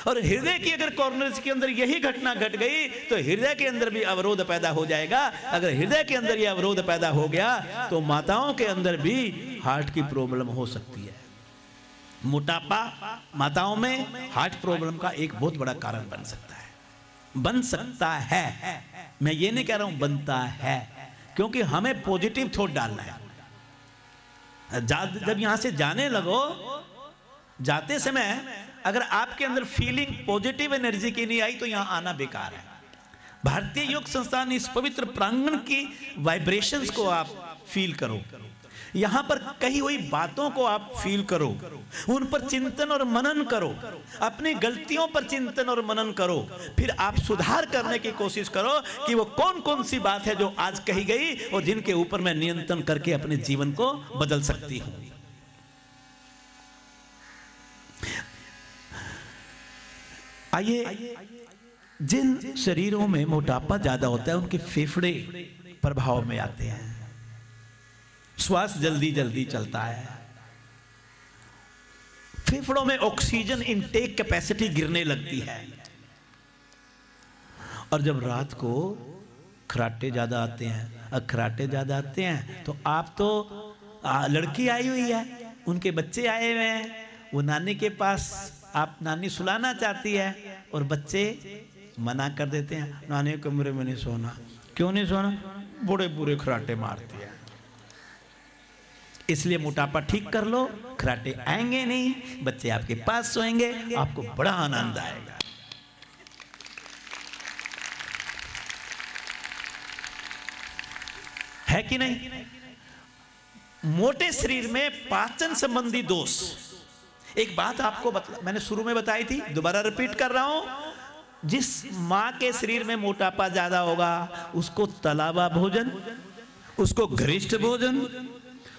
और हृदय की अगर कॉर्नर्स के अंदर यही घटना घट गई तो हृदय के अंदर भी अवरोध पैदा हो जाएगा। अगर हृदय के अंदर यह अवरोध पैदा हो गया तो माताओं के अंदर भी हार्ट की प्रॉब्लम हो सकती है। मोटापा माताओं में हार्ट प्रॉब्लम का एक बहुत बड़ा कारण बन सकता है। मैं ये नहीं कह रहा हूं बनता है, क्योंकि हमें पॉजिटिव थॉट डालना है। जब यहां से जाने लगो, जाते समय अगर आपके अंदर फीलिंग पॉजिटिव एनर्जी की नहीं आई तो यहां आना बेकार है। भारतीय योग संस्थान इस पवित्र प्रांगण की वाइब्रेशंस को आप फील करो, यहां पर कही हुई बातों को आप फील करो, उन पर चिंतन और मनन करो, अपनी गलतियों पर चिंतन और मनन करो, फिर आप सुधार करने की कोशिश करो कि वो कौन कौन सी बात है जो आज कही गई और जिनके ऊपर मैं नियंत्रण करके अपने जीवन को बदल सकती हूं। आइए, जिन शरीरों में मोटापा ज्यादा होता है उनके फेफड़े प्रभाव में आते हैं, श्वास जल्दी जल्दी चलता है, फेफड़ों में ऑक्सीजन इनटेक कैपेसिटी गिरने लगती है, और जब रात को खराटे ज्यादा आते हैं, खराटे ज्यादा आते हैं तो आप तो लड़की आई हुई है, उनके बच्चे आए हुए हैं, वो नानी के पास, आप नानी सुलाना चाहती है और बच्चे मना कर देते हैं, नानी के कमरे में नहीं सोना। क्यों नहीं सोना? बड़े बुरे खराटे मारती है। इसलिए मोटापा ठीक कर लो, खराटे आएंगे नहीं, बच्चे आपके पास सोएंगे, आपको बड़ा आनंद आएगा। है कि नहीं? मोटे शरीर में पाचन संबंधी दोष, एक बात आपको मैंने शुरू में बताई थी, दोबारा रिपीट कर रहा हूं। जिस मां के शरीर में मोटापा ज्यादा होगा उसको तला हुआ भोजन, उसको गरिष्ठ भोजन,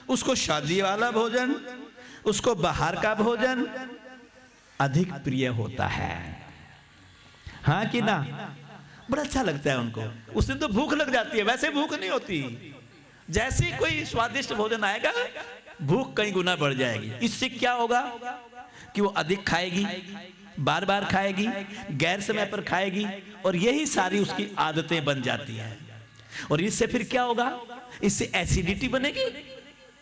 उसको शादी वाला भोजन, उसको बाहर का भोजन अधिक प्रिय होता है। हाँ कि ना? बड़ा अच्छा लगता है उनको, उस दिन तो भूख लग जाती है, वैसे भूख नहीं होती, जैसे ही कोई स्वादिष्ट भोजन आएगा भूख कई गुना बढ़ जाएगी। इससे क्या होगा कि वो अधिक खाएगी, बार बार खाएगी, गैर समय पर खाएगी, और यही सारी उसकी आदतें बन जाती हैं। और इससे फिर क्या होगा? इससे एसिडिटी बनेगी,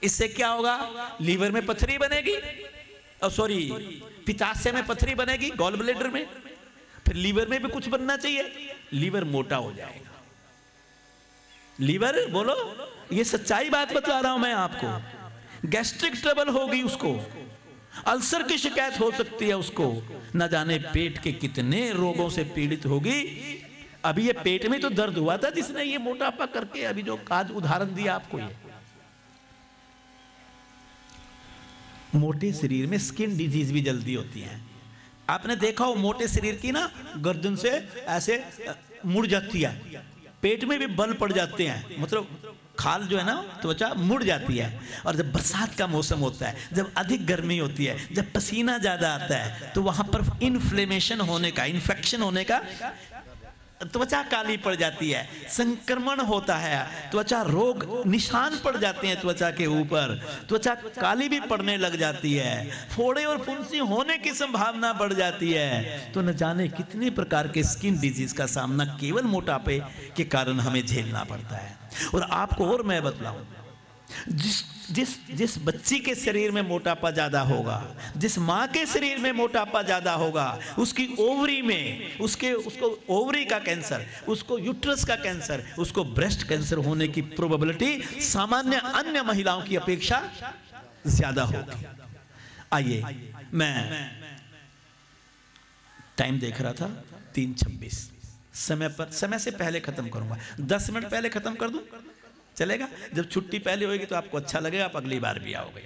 इससे क्या होगा? लीवर में पथरी बनेगी, सॉरी पित्ताशय में पथरी बनेगी, गॉल ब्लैडर में, फिर लीवर में भी कुछ बनना चाहिए, लीवर मोटा हो जाएगा। लीवर, बोलो, ये सच्चाई बात बता रहा हूं मैं आपको। गैस्ट्रिक ट्रबल होगी उसको, अल्सर की शिकायत हो सकती है उसको, न जाने पेट के कितने रोगों से पीड़ित होगी। अभी ये पेट में तो दर्द हुआ था जिसने ये मोटापा करके अभी जो आज उदाहरण दिया आपको, ये मोटे शरीर में स्किन डिजीज भी जल्दी होती है। आपने देखा हो मोटे शरीर की ना गर्दन से ऐसे मुड़ जाती है, पेट में भी बल पड़ जाते हैं, मतलब खाल जो है ना त्वचा मुड़ जाती है। और जब बरसात का मौसम होता है, जब अधिक गर्मी होती है, जब पसीना ज़्यादा आता है, तो वहाँ पर इन्फ्लेमेशन होने का, इन्फेक्शन होने का, त्वचा काली पड़ जाती है, संक्रमण होता है, त्वचा रोग निशान पड़ जाते हैं त्वचा के ऊपर, त्वचा काली भी पड़ने लग जाती है, फोड़े और फुंसी होने की संभावना बढ़ जाती है। तो न जाने कितने प्रकार के स्किन डिजीज का सामना केवल मोटापे के कारण हमें झेलना पड़ता है। और आपको और मैं बतलाऊं, जिस बच्ची के शरीर में मोटापा ज्यादा होगा, जिस माँ के शरीर में मोटापा ज्यादा होगा, उसकी ओवरी में उसको ओवरी का कैंसर, उसको यूट्रस का कैंसर, उसको ब्रेस्ट कैंसर होने की प्रोबेबिलिटी सामान्य अन्य महिलाओं की अपेक्षा ज्यादा होगी। आइए, मैं टाइम देख रहा था 3:26, समय से पहले खत्म करूंगा। 10 मिनट पहले खत्म कर दूं, चलेगा? जब छुट्टी पहले होगी तो आपको अच्छा लगेगा, आप अगली बार भी आओगे।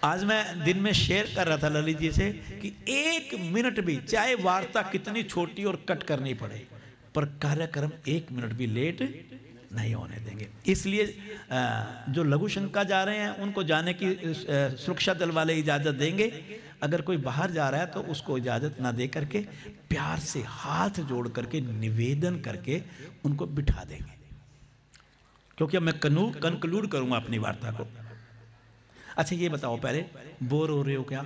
आज मैं दिन में शेयर कर रहा था ललित जी से कि 1 मिनट भी, चाहे वार्ता कितनी छोटी और कट करनी पड़े, पर कार्यक्रम 1 मिनट भी लेट नहीं होने देंगे। इसलिए जो लघु शंका जा रहे हैं उनको जाने की सुरक्षा दल वाले इजाज़त देंगे। अगर कोई बाहर जा रहा है तो उसको इजाज़त ना दे करके प्यार से हाथ जोड़ करके निवेदन करके उनको बिठा देंगे, क्योंकि अब मैं कंक्लूड करूंगा अपनी वार्ता को। अच्छा ये बताओ, पहले बोर हो रहे हो क्या?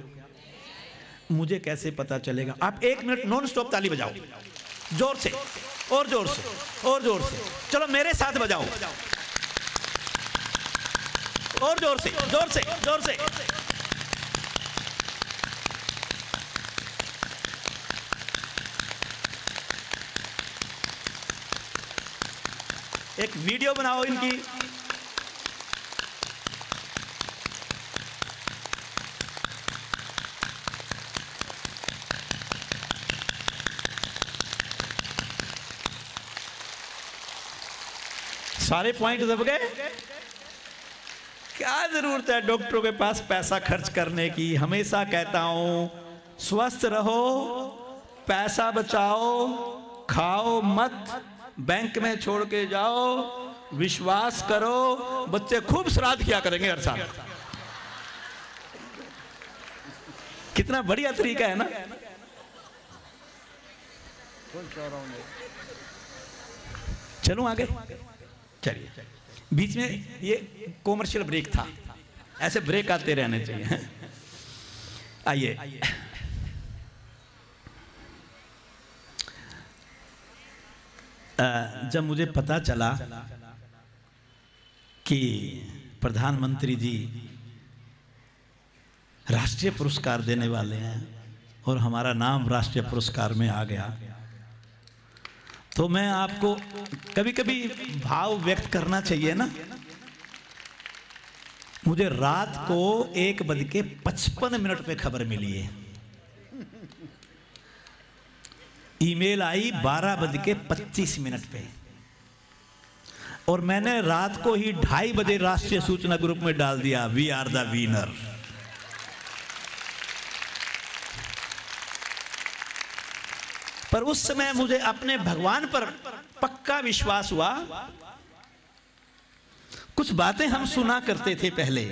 मुझे कैसे पता चलेगा? आप 1 मिनट नॉन स्टॉप ताली बजाओ, जोर से और जोर से और जोर से। चलो मेरे साथ बजाओ, और जोर से जोर से जोर से। एक वीडियो बनाओ इनकी। सारे पॉइंट दब गए? क्या जरूरत है डॉक्टरों के पास पैसा खर्च करने की? हमेशा कहता हूं स्वस्थ रहो, पैसा बचाओ, खाओ मत, बैंक में छोड़ के जाओ, विश्वास करो, बच्चे खूब श्राद्ध किया करेंगे हर साल। कितना बढ़िया तरीका है ना? चलो आगे, चलिए। बीच में ये कॉमर्शियल ब्रेक था, ऐसे ब्रेक आते रहने चाहिए। आइए, जब मुझे पता चला कि प्रधानमंत्री जी राष्ट्रीय पुरस्कार देने वाले हैं और हमारा नाम राष्ट्रीय पुरस्कार में आ गया, तो मैं आपको कभी कभी भाव व्यक्त करना चाहिए ना। मुझे रात को 1:55 पे खबर मिली है, ईमेल आई 12:25 पे, और मैंने रात को ही 2:30 बजे राष्ट्रीय सूचना ग्रुप में डाल दिया, वी आर द विनर। पर उस समय मुझे अपने भगवान पर पक्का विश्वास हुआ। कुछ बातें हम सुना करते थे पहले,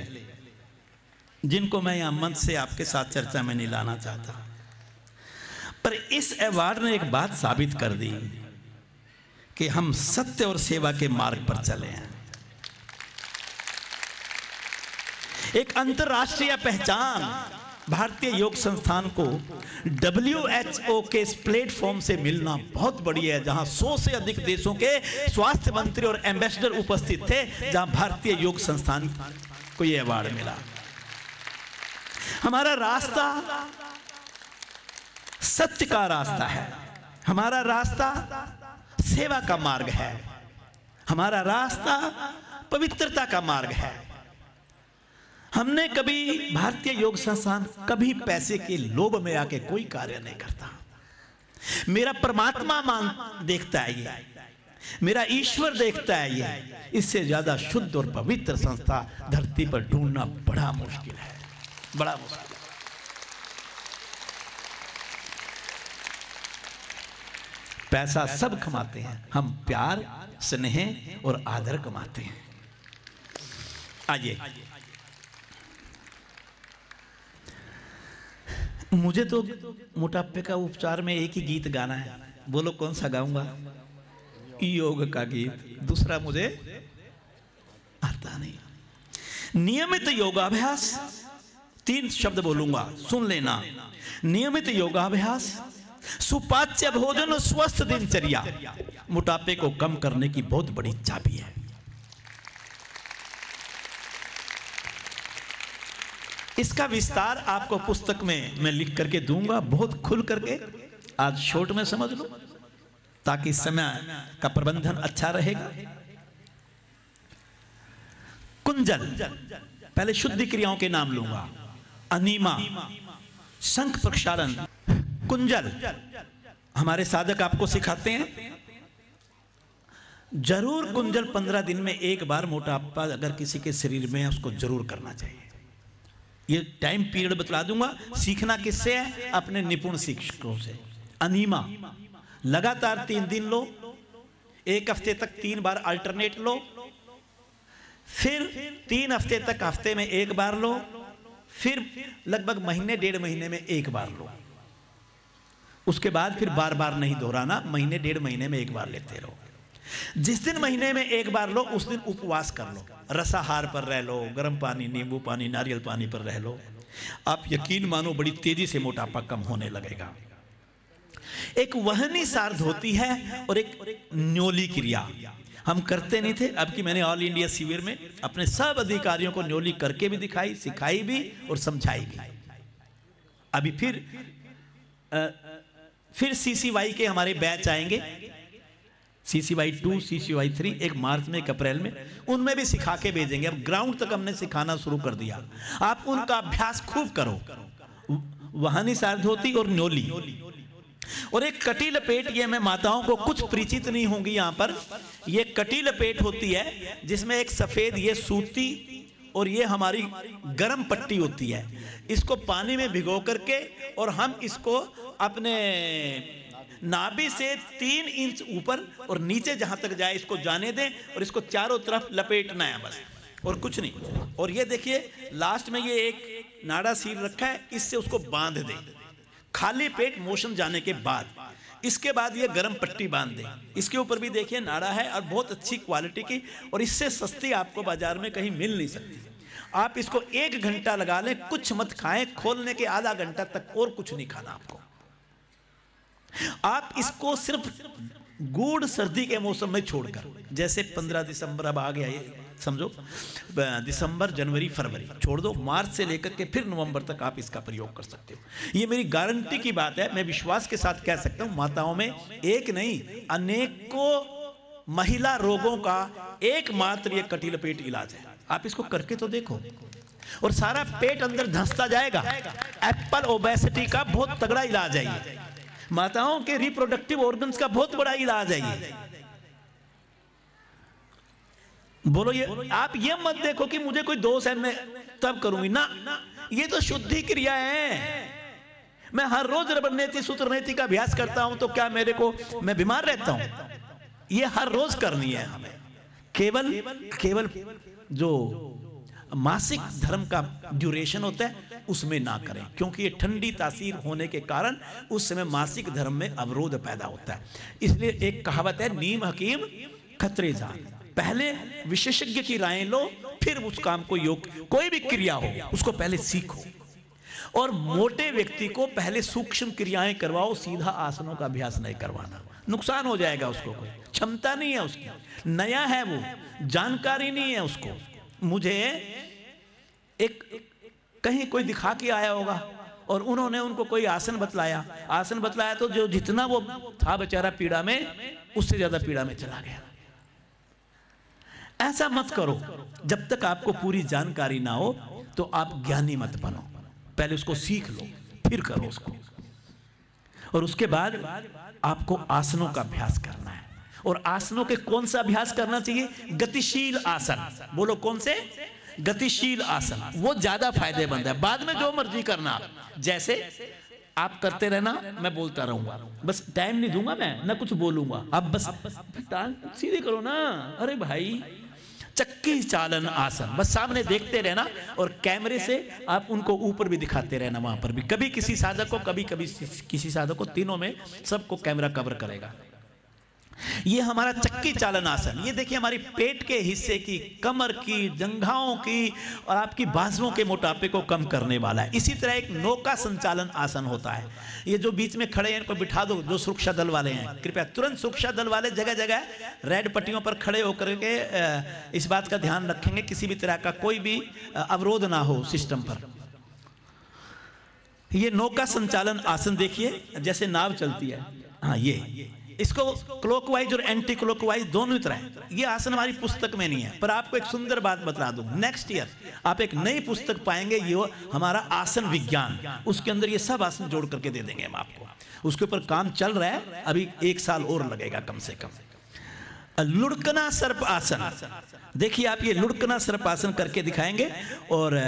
जिनको मैं यहां मंच से आपके साथ चर्चा में नहीं लाना चाहता, पर इस अवार्ड ने एक बात साबित कर दी कि हम सत्य और सेवा के मार्ग पर चले हैं। एक अंतर्राष्ट्रीय पहचान भारतीय योग संस्थान को WHO के इस प्लेटफॉर्म से मिलना बहुत बड़ी है, जहां 100 से अधिक देशों के स्वास्थ्य मंत्री और एम्बेसडर उपस्थित थे, जहां भारतीय योग संस्थान को यह अवार्ड मिला। हमारा रास्ता सत्य का रास्ता है, हमारा रास्ता सेवा का मार्ग है, हमारा रास्ता पवित्रता का मार्ग है। हमने कभी, भारतीय योग संस्थान कभी पैसे के लोभ में आके कोई कार्य नहीं करता। मेरा परमात्मा देखता है ये, मेरा ईश्वर देखता है ये। इससे ज्यादा शुद्ध और पवित्र संस्था धरती पर ढूंढना बड़ा मुश्किल है। बड़ा मुश्किल। पैसा सब कमाते हैं, हम प्यार, स्नेह और आदर कमाते हैं। आइए, मुझे तो मोटापे का उपचार में एक ही गीत गाना है, बोलो कौन सा गाऊंगा? योग का गीत, दूसरा मुझे आता नहीं। नियमित योगाभ्यास, 3 शब्द बोलूंगा, सुन लेना। नियमित योगाभ्यास, सुपाच्य भोजन, स्वस्थ दिनचर्या मोटापे को कम करने की बहुत बड़ी चाबी है। इसका विस्तार आपको पुस्तक में मैं लिख करके दूंगा, बहुत खुल करके। आज शॉर्ट में समझ लो ताकि समय का प्रबंधन अच्छा रहेगा। कुंजल, पहले शुद्धि क्रियाओं के नाम लूंगा। अनीमा, शंख प्रक्षालन, कुंजल हमारे साधक आपको सिखाते हैं। जरूर कुंजल 15 दिन में एक बार मोटापा अगर किसी के शरीर में है उसको जरूर करना चाहिए। ये टाइम पीरियड बतला दूंगा। सीखना किससे है? अपने निपुण शिक्षकों से। अनीमा लगातार 3 दिन लो, 1 हफ्ते तक 3 बार अल्टरनेट लो, फिर 3 हफ्ते तक हफ्ते में 1 बार लो, फिर लगभग महीने 1.5 महीने में 1 बार लो। उसके बाद फिर बार बार नहीं दोहराना, महीने 1.5 महीने में 1 बार लेते रहो। जिस दिन महीने में 1 बार लो उस दिन उपवास कर लो, रसाहार पर रह लो, गर्म पानी, नींबू पानी, नारियल पानी पर रह लो। आप यकीन मानो बड़ी तेजी से मोटापा कम होने लगेगा। एक वहनी सार्ध होती है और एक न्योली क्रिया हम करते नहीं थे। अब कि मैंने ऑल इंडिया शिविर में अपने सब अधिकारियों को न्योली करके भी दिखाई, सिखाई भी और समझाई भी। अभी फिर CCY के हमारे बैच आएंगे, CCY 2, CCY 3, एक मार्च में, एक अप्रैल में, उनमें भी सिखा के भेजेंगे। अब ग्राउंड तक हमने सिखाना शुरू कर दिया। आप उनका अभ्यास खूब करो, वहानी सार्धोती और न्योली। और एक कटी लपेट, ये मैं माताओं को कुछ परिचित नहीं होंगी यहाँ पर। ये कटी लपेट होती है जिसमें एक सफेद ये सूती और ये हमारी गरम पट्टी होती है। इसको पानी में भिगो करके और हम इसको अपने नाभि से 3 इंच ऊपर और नीचे जहां तक जाए इसको जाने दें और इसको चारों तरफ लपेटना है बस, और कुछ नहीं। और ये देखिए लास्ट में ये एक नाड़ा सील रखा है, इससे उसको बांध दें खाली पेट मोशन जाने के बाद। इसके बाद ये गरम पट्टी बांध दें। इसके ऊपर भी देखिए नाड़ा है और बहुत अच्छी क्वालिटी की, और इससे सस्ती आपको बाजार में कहीं मिल नहीं सकती। आप इसको 1 घंटा लगा लें, कुछ मत खाएं, खोलने के आधा घंटा तक और कुछ नहीं खाना आपको। आप इसको सिर्फ गुड़ सर्दी के मौसम में छोड़कर, जैसे 15 दिसंबर अब आ गया, ये समझो दिसंबर, जनवरी, फरवरी छोड़ दो, मार्च से लेकर के फिर नवंबर तक आप इसका प्रयोग कर सकते हो। ये मेरी गारंटी की बात है, मैं विश्वास के साथ कह सकता हूं। माताओं में एक नहीं अनेकों महिला रोगों का एकमात्र ये कटी लपेट इलाज है। आप इसको करके तो देखो, और सारा पेट अंदर धंसता जाएगा। एप्पल ओबेसिटी का बहुत तगड़ा इलाज है ये, माताओं के रिप्रोडक्टिव ऑर्गन्स का बहुत बड़ा इलाज है ये। बोलो ये, आप ये मत देखो कि मुझे कोई दोष है मैं तब करूंगी ना, ये तो शुद्धि क्रिया है। मैं हर रोज रबर नेति सूत्र नेति का अभ्यास करता हूं तो क्या मेरे को मैं बीमार रहता हूं? ये हर रोज करनी है हमें। केवल जो मासिक धर्म का ड्यूरेशन होता है उसमें ना करें, क्योंकि ये ठंडी तासीर होने के कारण उस समय मासिक धर्म में अवरोध पैदा होता है। इसलिए एक कहावत है, नीम हकीम खतरे जान। पहले विशेषज्ञ की राय लो, फिर उस काम को योग, कोई भी क्रिया हो उसको पहले सीखो। और मोटे व्यक्ति को पहले सूक्ष्म क्रियाएं करवाओ, सीधा आसनों का अभ्यास नहीं करवाना, नुकसान हो जाएगा उसको। कोई क्षमता नहीं है उसकी, नया है वो, जानकारी नहीं है उसको। मुझे एक कहीं कोई दिखा के आया होगा और उन्होंने उनको कोई आसन बतलाया तो जो जितना वो था बेचारा पीड़ा में, उससे ज्यादा पीड़ा में चला गया। ऐसा मत करो। जब तक आपको पूरी जानकारी ना हो तो आप ज्ञानी मत बनो, पहले उसको सीख लो फिर करो उसको। और उसके बाद आपको आसनों का अभ्यास करना है। और आसनों के कौन सा अभ्यास करना चाहिए? गतिशील आसन। बोलो कौन से? गतिशील आसन, वो ज्यादा फायदेमंद है। बाद में जो मर्जी करना, जैसे आप करते रहना, मैं बोलता रहूंगा, बस टाइम नहीं दूंगा मैं, ना कुछ बोलूंगा, आप बस टांग सीधे करो ना। अरे भाई, चक्की चालन आसन, बस सामने देखते रहना और कैमरे से आप उनको ऊपर भी दिखाते रहना, वहां पर भी, कभी किसी साधक को, कभी कभी किसी साधक को, तीनों में सबको कैमरा कवर करेगा। ये हमारा चक्की चालन आसन, ये देखिए हमारी पेट के हिस्से की, कमर की, जंघाओं की और आपकी बाजुओं के मोटापे को कम करने वाला है। इसी तरह एक नौका संचालन आसन होता है, ये जो बीच में खड़े हैं इनको बिठा दो, जो सुरक्षा दल वाले हैं कृपया तुरंत, सुरक्षा दल वाले जगह जगह रेड पट्टियों पर खड़े होकर के इस बात का ध्यान रखेंगे किसी भी तरह का कोई भी अवरोध ना हो सिस्टम पर। ये नौका संचालन आसन देखिए, जैसे नाव चलती है, हाँ ये, इसको क्लॉकवाइज और एंटी क्लॉकवाइज दोनों तरह है। ये आसन हमारी पुस्तक में नहीं है, पर आपको एक सुंदर बात बता दूं, नेक्स्ट ईयर आप एक नई पुस्तक पाएंगे, ये हमारा आसन विज्ञान, उसके अंदर ये सब आसन जोड़ करके दे देंगे हम आपको। उसके ऊपर काम चल रहा है, अभी 1 साल और लगेगा कम से कम। लुढ़कना सर्प आसन, देखिए आप ये लुढ़कना सर्प आसन करके दिखाएंगे, और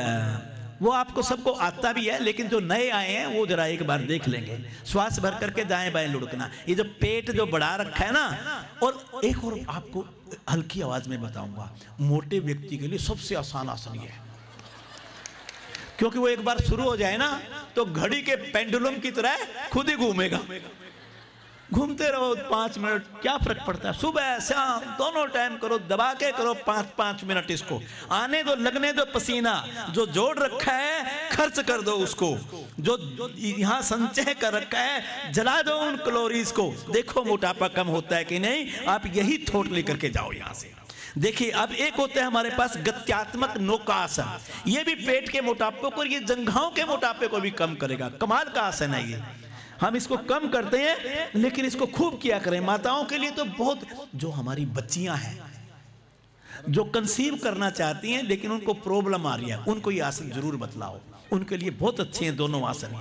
वो आपको सबको आता भी है, लेकिन जो नए आए हैं वो जरा एक बार देख लेंगे। श्वास भर करके दाएं बाएं लुढ़कना, ये जो पेट जो बढ़ा रखा है ना, और एक और आपको हल्की आवाज में बताऊंगा, मोटे व्यक्ति के लिए सबसे आसान आसन ये है, क्योंकि वो एक बार शुरू हो जाए ना तो घड़ी के पेंडुलम की तरह खुद ही घूमेगा, घूमते रहो 5 मिनट, क्या फर्क पड़ता है, सुबह शाम दोनों टाइम करो, दबा के करो 5-5 मिनट, इसको आने दो, लगने दो पसीना, जो जोड़ रखा है खर्च कर दो उसको, जो यहाँ संचय कर रखा है जला दो उन कैलोरीज को, देखो मोटापा कम होता है कि नहीं। आप यही थॉट लेकर के जाओ यहाँ से। देखिए अब एक होता है हमारे पास गत्यात्मक नौका आसन, ये भी पेट के मोटापे को, ये जंघाओं के मोटापे को भी कम करेगा, कमाल का आसन है ये। हम इसको कम करते हैं, लेकिन इसको खूब किया करें। माताओं के लिए तो बहुत, जो हमारी बच्चियां हैं जो कंसीव करना चाहती हैं लेकिन उनको प्रॉब्लम आ रही है, उनको ये आसन जरूर बतलाओ, उनके लिए बहुत अच्छे हैं दोनों आसन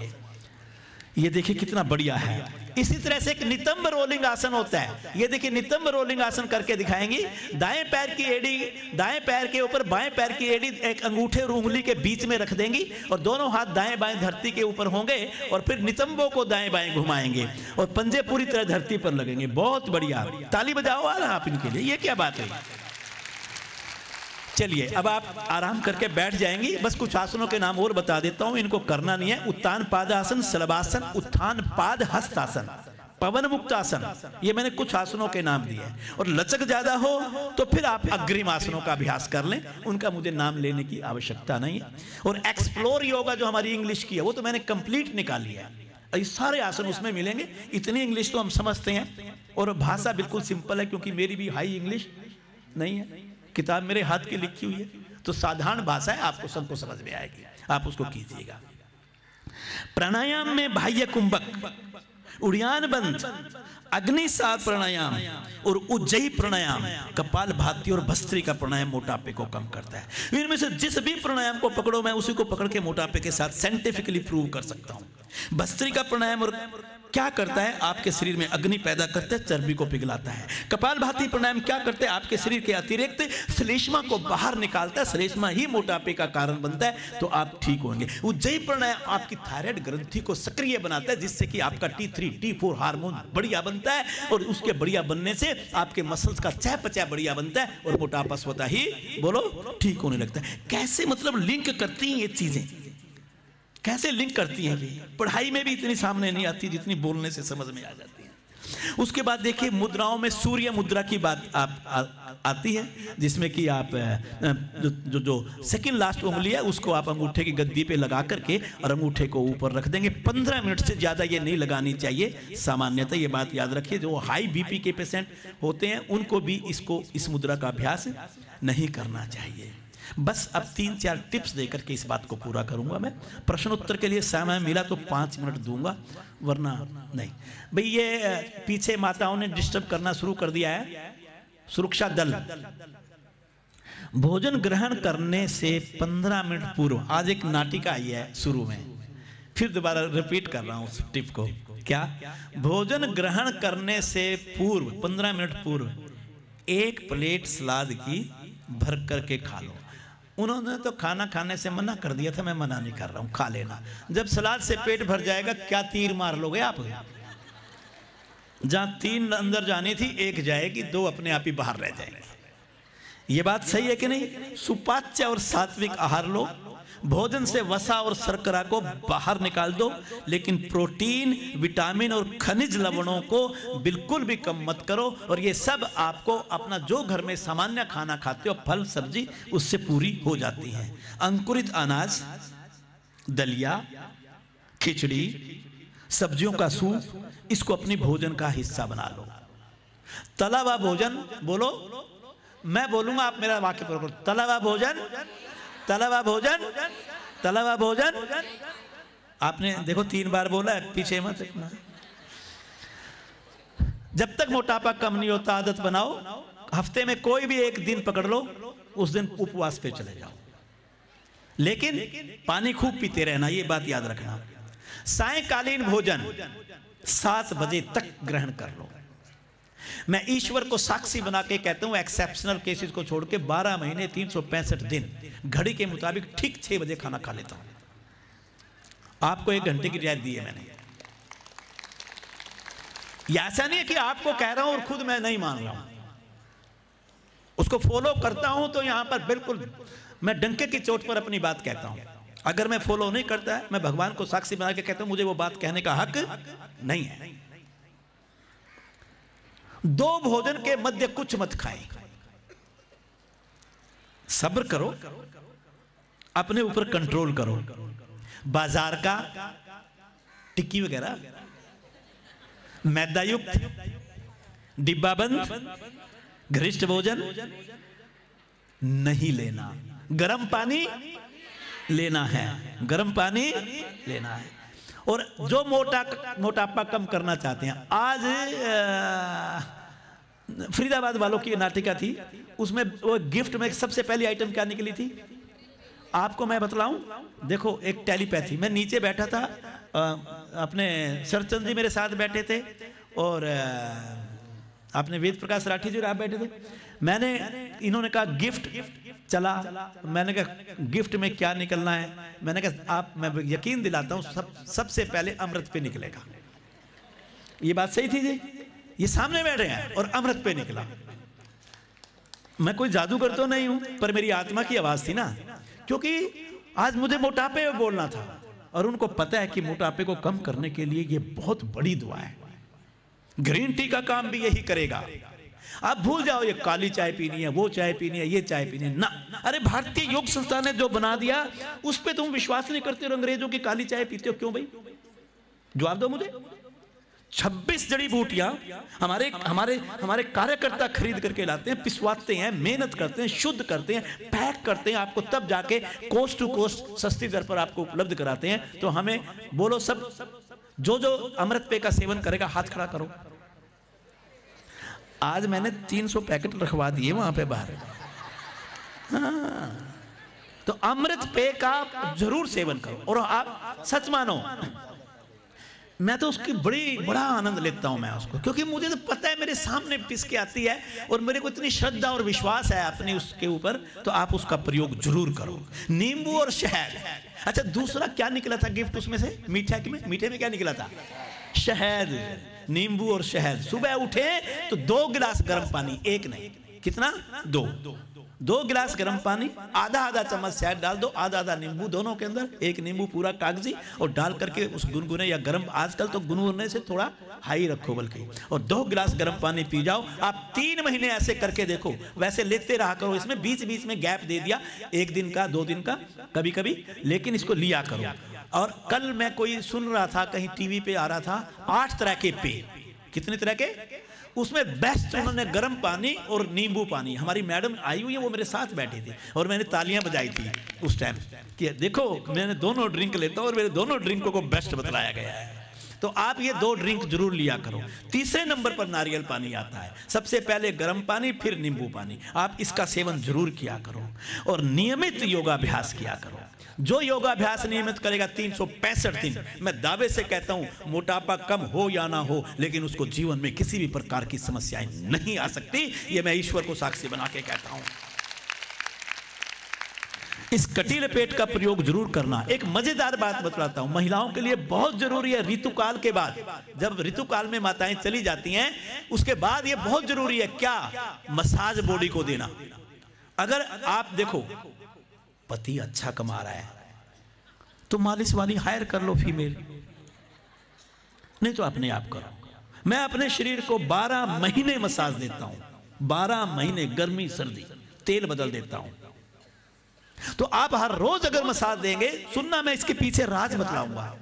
ये देखिए कितना बढ़िया है। इसी तरह से एक नितंब रोलिंग आसन होता है, ये देखिए नितंब रोलिंग आसन करके दिखाएंगी। दाएं पैर की एड़ी, दाएं पैर के ऊपर बाएं पैर की एड़ी एक अंगूठे और उंगली के बीच में रख देंगी, और दोनों हाथ दाएं बाएं धरती के ऊपर होंगे, और फिर नितंबों को दाएं बाएं घुमाएंगे और पंजे पूरी तरह धरती पर लगेंगे। बहुत बढ़िया, ताली बजाओ आप इनके लिए, ये क्या बात है। चलिए अब आप आराम करके बैठ जाएंगी। बस कुछ आसनों के नाम और बता देता हूं, इनको करना नहीं है। उत्थान पादासन, शलभासन, उत्थान पाद हस्तासन, पवन मुक्त आसन, ये मैंने कुछ आसनों के नाम दिए। और लचक ज्यादा हो तो फिर आप अग्रिम आसनों का अभ्यास कर लें, उनका मुझे नाम लेने की आवश्यकता नहीं है। और एक्सप्लोर योगा जो हमारी इंग्लिश की है वो तो मैंने कंप्लीट निकाली है, ये सारे आसन उसमें मिलेंगे। इतनी इंग्लिश तो हम समझते हैं, और भाषा बिल्कुल सिंपल है, क्योंकि मेरी भी हाई इंग्लिश नहीं है, किताब मेरे हाथ की लिखी हुई है, तो साधारण भाषा है, आपको सबको समझ में आएगी, आप उसको कीजिएगा। प्राणायाम में बाह्य कुंभक, उड़ियान बंद, अग्निसार प्राणायाम और उज्जयी प्राणायाम, कपाल भाती और भस्त्री का प्राणायाम मोटापे को कम करता है। इनमें से जिस भी प्राणायाम को पकड़ो, मैं उसी को पकड़ के मोटापे के साथ साइंटिफिकली प्रूव कर सकता हूं। भस्त्री का प्राणायाम और क्या करता है, आपके शरीर में अग्नि पैदा करता है, चर्बी को पिघलाता है। कपाल भाती प्राणायाम क्या करते हैं, आपके शरीर के अतिरिक्त श्लेष्मा को बाहर निकालता है, श्लेष्मा ही मोटापे का कारण बनता है, तो आप ठीक होंगे। उज्जयी प्राणायाम आपकी थायराइड ग्रंथि को सक्रिय बनाता है, जिससे कि आपका T3 T4 हार्मोन बढ़िया बनता है, और उसके बढ़िया बनने से आपके मसल्स का चयापचय बढ़िया बनता है, और मोटापा स्वतः ही बोलो ठीक होने लगता है। कैसे मतलब लिंक करती हैं ये चीजें, कैसे लिंक करती हैं, पढ़ाई में भी इतनी सामने नहीं आती जितनी बोलने से समझ में आ जाती है। उसके बाद देखिए मुद्राओं में सूर्य मुद्रा की बात आती है, जिसमें कि आप जो सेकंड लास्ट उंगली है उसको आप अंगूठे की गद्दी पे लगा करके और अंगूठे को ऊपर रख देंगे। 15 मिनट से ज़्यादा ये नहीं लगानी चाहिए सामान्यतः, ये बात याद रखिए। जो हाई बीपी के पेशेंट होते हैं उनको भी इस मुद्रा का अभ्यास नहीं करना चाहिए। बस अब 3-4 टिप्स देकर के इस बात को पूरा करूंगा मैं। प्रश्न उत्तर के लिए समय मिला तो 5 मिनट दूंगा, वरना नहीं। भाई ये पीछे माताओं ने डिस्टर्ब करना शुरू कर दिया है। सुरक्षा दल, भोजन ग्रहण करने से 15 मिनट पूर्व, आज एक नाटिका आई है शुरू में, फिर दोबारा रिपीट कर रहा हूं उस टिप को। क्या, भोजन ग्रहण करने से पूर्व 15 मिनट पूर्व 1 प्लेट सलाद की भर करके खा लो। उन्होंने तो खाना खाने से मना कर दिया था, मैं मना नहीं कर रहा हूं, खा लेना। जब सलाद से पेट भर जाएगा क्या तीर मार लोगे आप? जहां 3 अंदर जानी थी 1 जाएगी, 2 अपने आप ही बाहर रह जाएंगे। ये बात सही है कि नहीं? सुपाच्य और सात्विक आहार लो, भोजन से वसा और शर्करा को बाहर निकाल दो, लेकिन प्रोटीन, विटामिन और खनिज लवणों को बिल्कुल भी कम मत करो। और ये सब आपको अपना जो घर में सामान्य खाना खाते हो, फल सब्जी, उससे पूरी हो जाती है। अंकुरित अनाज, दलिया, खिचड़ी, सब्जियों का सूप, इसको अपनी भोजन का हिस्सा बना लो। तला हुआ भोजन बोलो, मैं बोलूंगा आप मेरा वाक्य पूरा करो। तला हुआ भोजन, तला हुआ भोजन, तला हुआ भोजन। आपने देखो 3 बार बोला है, पीछे मत देखना। जब तक मोटापा कम नहीं होता आदत बनाओ, हफ्ते में कोई भी एक दिन पकड़ लो, उस दिन उपवास पे चले जाओ, लेकिन पानी खूब पीते रहना, ये बात याद रखना। सायंकालीन भोजन 7 बजे तक ग्रहण कर लो। मैं ईश्वर को साक्षी बना के कहता हूं, एक्सेप्शनल केसेस को छोड़ के 12 महीने 365 दिन घड़ी के मुताबिक ठीक 6 बजे खाना खा लेता हूं। आपको 1 घंटे की रियायत दी है मैंने। ऐसा नहीं है कि आपको कह रहा हूं और खुद मैं नहीं मान रहा हूं, उसको फॉलो करता हूं। तो यहां पर बिल्कुल मैं डंके की चोट पर अपनी बात कहता हूं। अगर मैं फॉलो नहीं करता है, मैं भगवान को साक्षी बना के कहता हूं, मुझे वो बात कहने का हक नहीं है। 2 भोजन के मध्य कुछ मत खाएं, सब्र करो, अपने ऊपर कंट्रोल करो। बाजार का टिक्की वगैरह, मैदा युक्त, डिब्बा बंद घरिष्ठ भोजन नहीं लेना। गर्म पानी लेना है, गर्म पानी लेना है। और जो मोटापा कम करना चाहते हैं, आज फरीदाबाद वालों की नाटिका थी, उसमें वो गिफ्ट में सबसे पहली आइटम क्या निकली थी आपको मैं बतलाऊं? देखो, एक टेलीपैथी। मैं नीचे बैठा था, अपने शरचंद जी मेरे साथ बैठे थे, और आपने वेद प्रकाश राठी जी और आप बैठे थे। मैंने, इन्होंने कहा गिफ्ट चला, मैंने कहा गिफ्ट में क्या निकलना है? मैंने कहा आप, मैं यकीन दिलाता हूं सबसे पहले अमृत पे निकलेगा। ये बात सही थी जी, ये सामने बैठे हैं और अमृत पे निकला। मैं कोई जादूगर तो नहीं हूं, पर मेरी आत्मा की आवाज थी ना, क्योंकि आज मुझे मोटापे में बोलना था, और उनको पता है कि मोटापे को कम करने के लिए ये बहुत बड़ी दुआ है। ग्रीन टी का काम भी यही करेगा। आप भूल जाओ ये काली चाय पीनी है, वो चाय पीनी है, ये चाय पीनी है ना। अरे भारतीय योग संस्थान ने जो बना दिया उस पे तुम विश्वास नहीं करते हो, अंग्रेजों की काली चाय पीते हो, क्यों भाई? जवाब दो मुझे। 26 जड़ी बूटियां हमारे कार्यकर्ता खरीद करके लाते हैं, पिसवाते हैं, मेहनत करते हैं, शुद्ध करते हैं, पैक करते हैं, आपको तब जाके कोस्ट टू कोस्ट सस्ती दर पर आपको उपलब्ध कराते हैं। तो हमें बोलो सब, जो अमृत पेय का सेवन करेगा हाथ खड़ा करो। आज मैंने 300 पैकेट रखवा दिए वहां पे बाहर। हाँ, तो अमृत पेय का जरूर सेवन करो। और आप सच मानो, मैं तो उसकी बड़ा आनंद लेता हूं मैं उसको, क्योंकि मुझे तो पता है मेरे सामने पिस के आती है, और मेरे को इतनी श्रद्धा और विश्वास है अपने उसके ऊपर। तो आप उसका प्रयोग जरूर करो। नींबू और शहद। अच्छा, दूसरा क्या निकला था गिफ्ट उसमें से? मीठे में क्या निकला था? शहद, नींबू और शहद। सुबह उठे तो 2 गिलास गर्म पानी, एक नहीं, कितना? 2 गिलास गर्म पानी, आधा चम्मच शहद डाल दो, आधा नींबू, दोनों के अंदर एक नींबू पूरा कागजी, और डाल करके उस गुनगुने या गर्म, आजकल तो गुनगुने से थोड़ा हाई रखो बल्कि, और 2 गिलास गर्म पानी पी जाओ। आप 3 महीने ऐसे करके देखो। वैसे लेते रहा करो, इसमें बीच में गैप दे दिया, 1 दिन का, 2 दिन का, कभी कभी, लेकिन इसको लिया करो। और कल मैं कोई सुन रहा था, कहीं टीवी पे आ रहा था, 8 तरह के पेय। कितने तरह के? उसमें बेस्ट उन्होंने गर्म पानी और नींबू पानी। हमारी मैडम आई हुई है, वो मेरे साथ बैठी थी, और मैंने तालियां बजाई थी उस टाइम कि देखो मैंने दोनों ड्रिंक लेता हूं, और मेरे दोनों ड्रिंकों को बेस्ट बतलाया गया है। तो आप ये 2 ड्रिंक जरूर लिया करो। तीसरे नंबर पर नारियल पानी आता है। सबसे पहले गर्म पानी, फिर नींबू पानी। आप इसका सेवन जरूर किया करो, और नियमित योगाभ्यास किया करो। जो योगाभ्यास नियमित करेगा 365 दिन, मैं दावे से कहता हूं, मोटापा कम हो या ना हो, लेकिन उसको जीवन में किसी भी प्रकार की समस्याएं नहीं आ सकती। ये मैं ईश्वर को साक्षी बना के कहता हूं। इस कटी लपेट का प्रयोग जरूर करना। एक मजेदार बात बतलाता हूं, महिलाओं के लिए बहुत जरूरी है ऋतुकाल के बाद, जब ऋतुकाल में माताएं चली जाती हैं उसके बाद ये बहुत जरूरी है क्या, मसाज बॉडी को देना। अगर आप देखो पति अच्छा कमा रहा है तो मालिश वाली हायर कर लो फीमेल, नहीं तो अपने आप करो। मैं अपने शरीर को 12 महीने मसाज देता हूं, 12 महीने गर्मी सर्दी तेल बदल देता हूं। तो आप हर रोज अगर मसाज देंगे, सुनना मैं इसके पीछे राज बतलाऊंगा।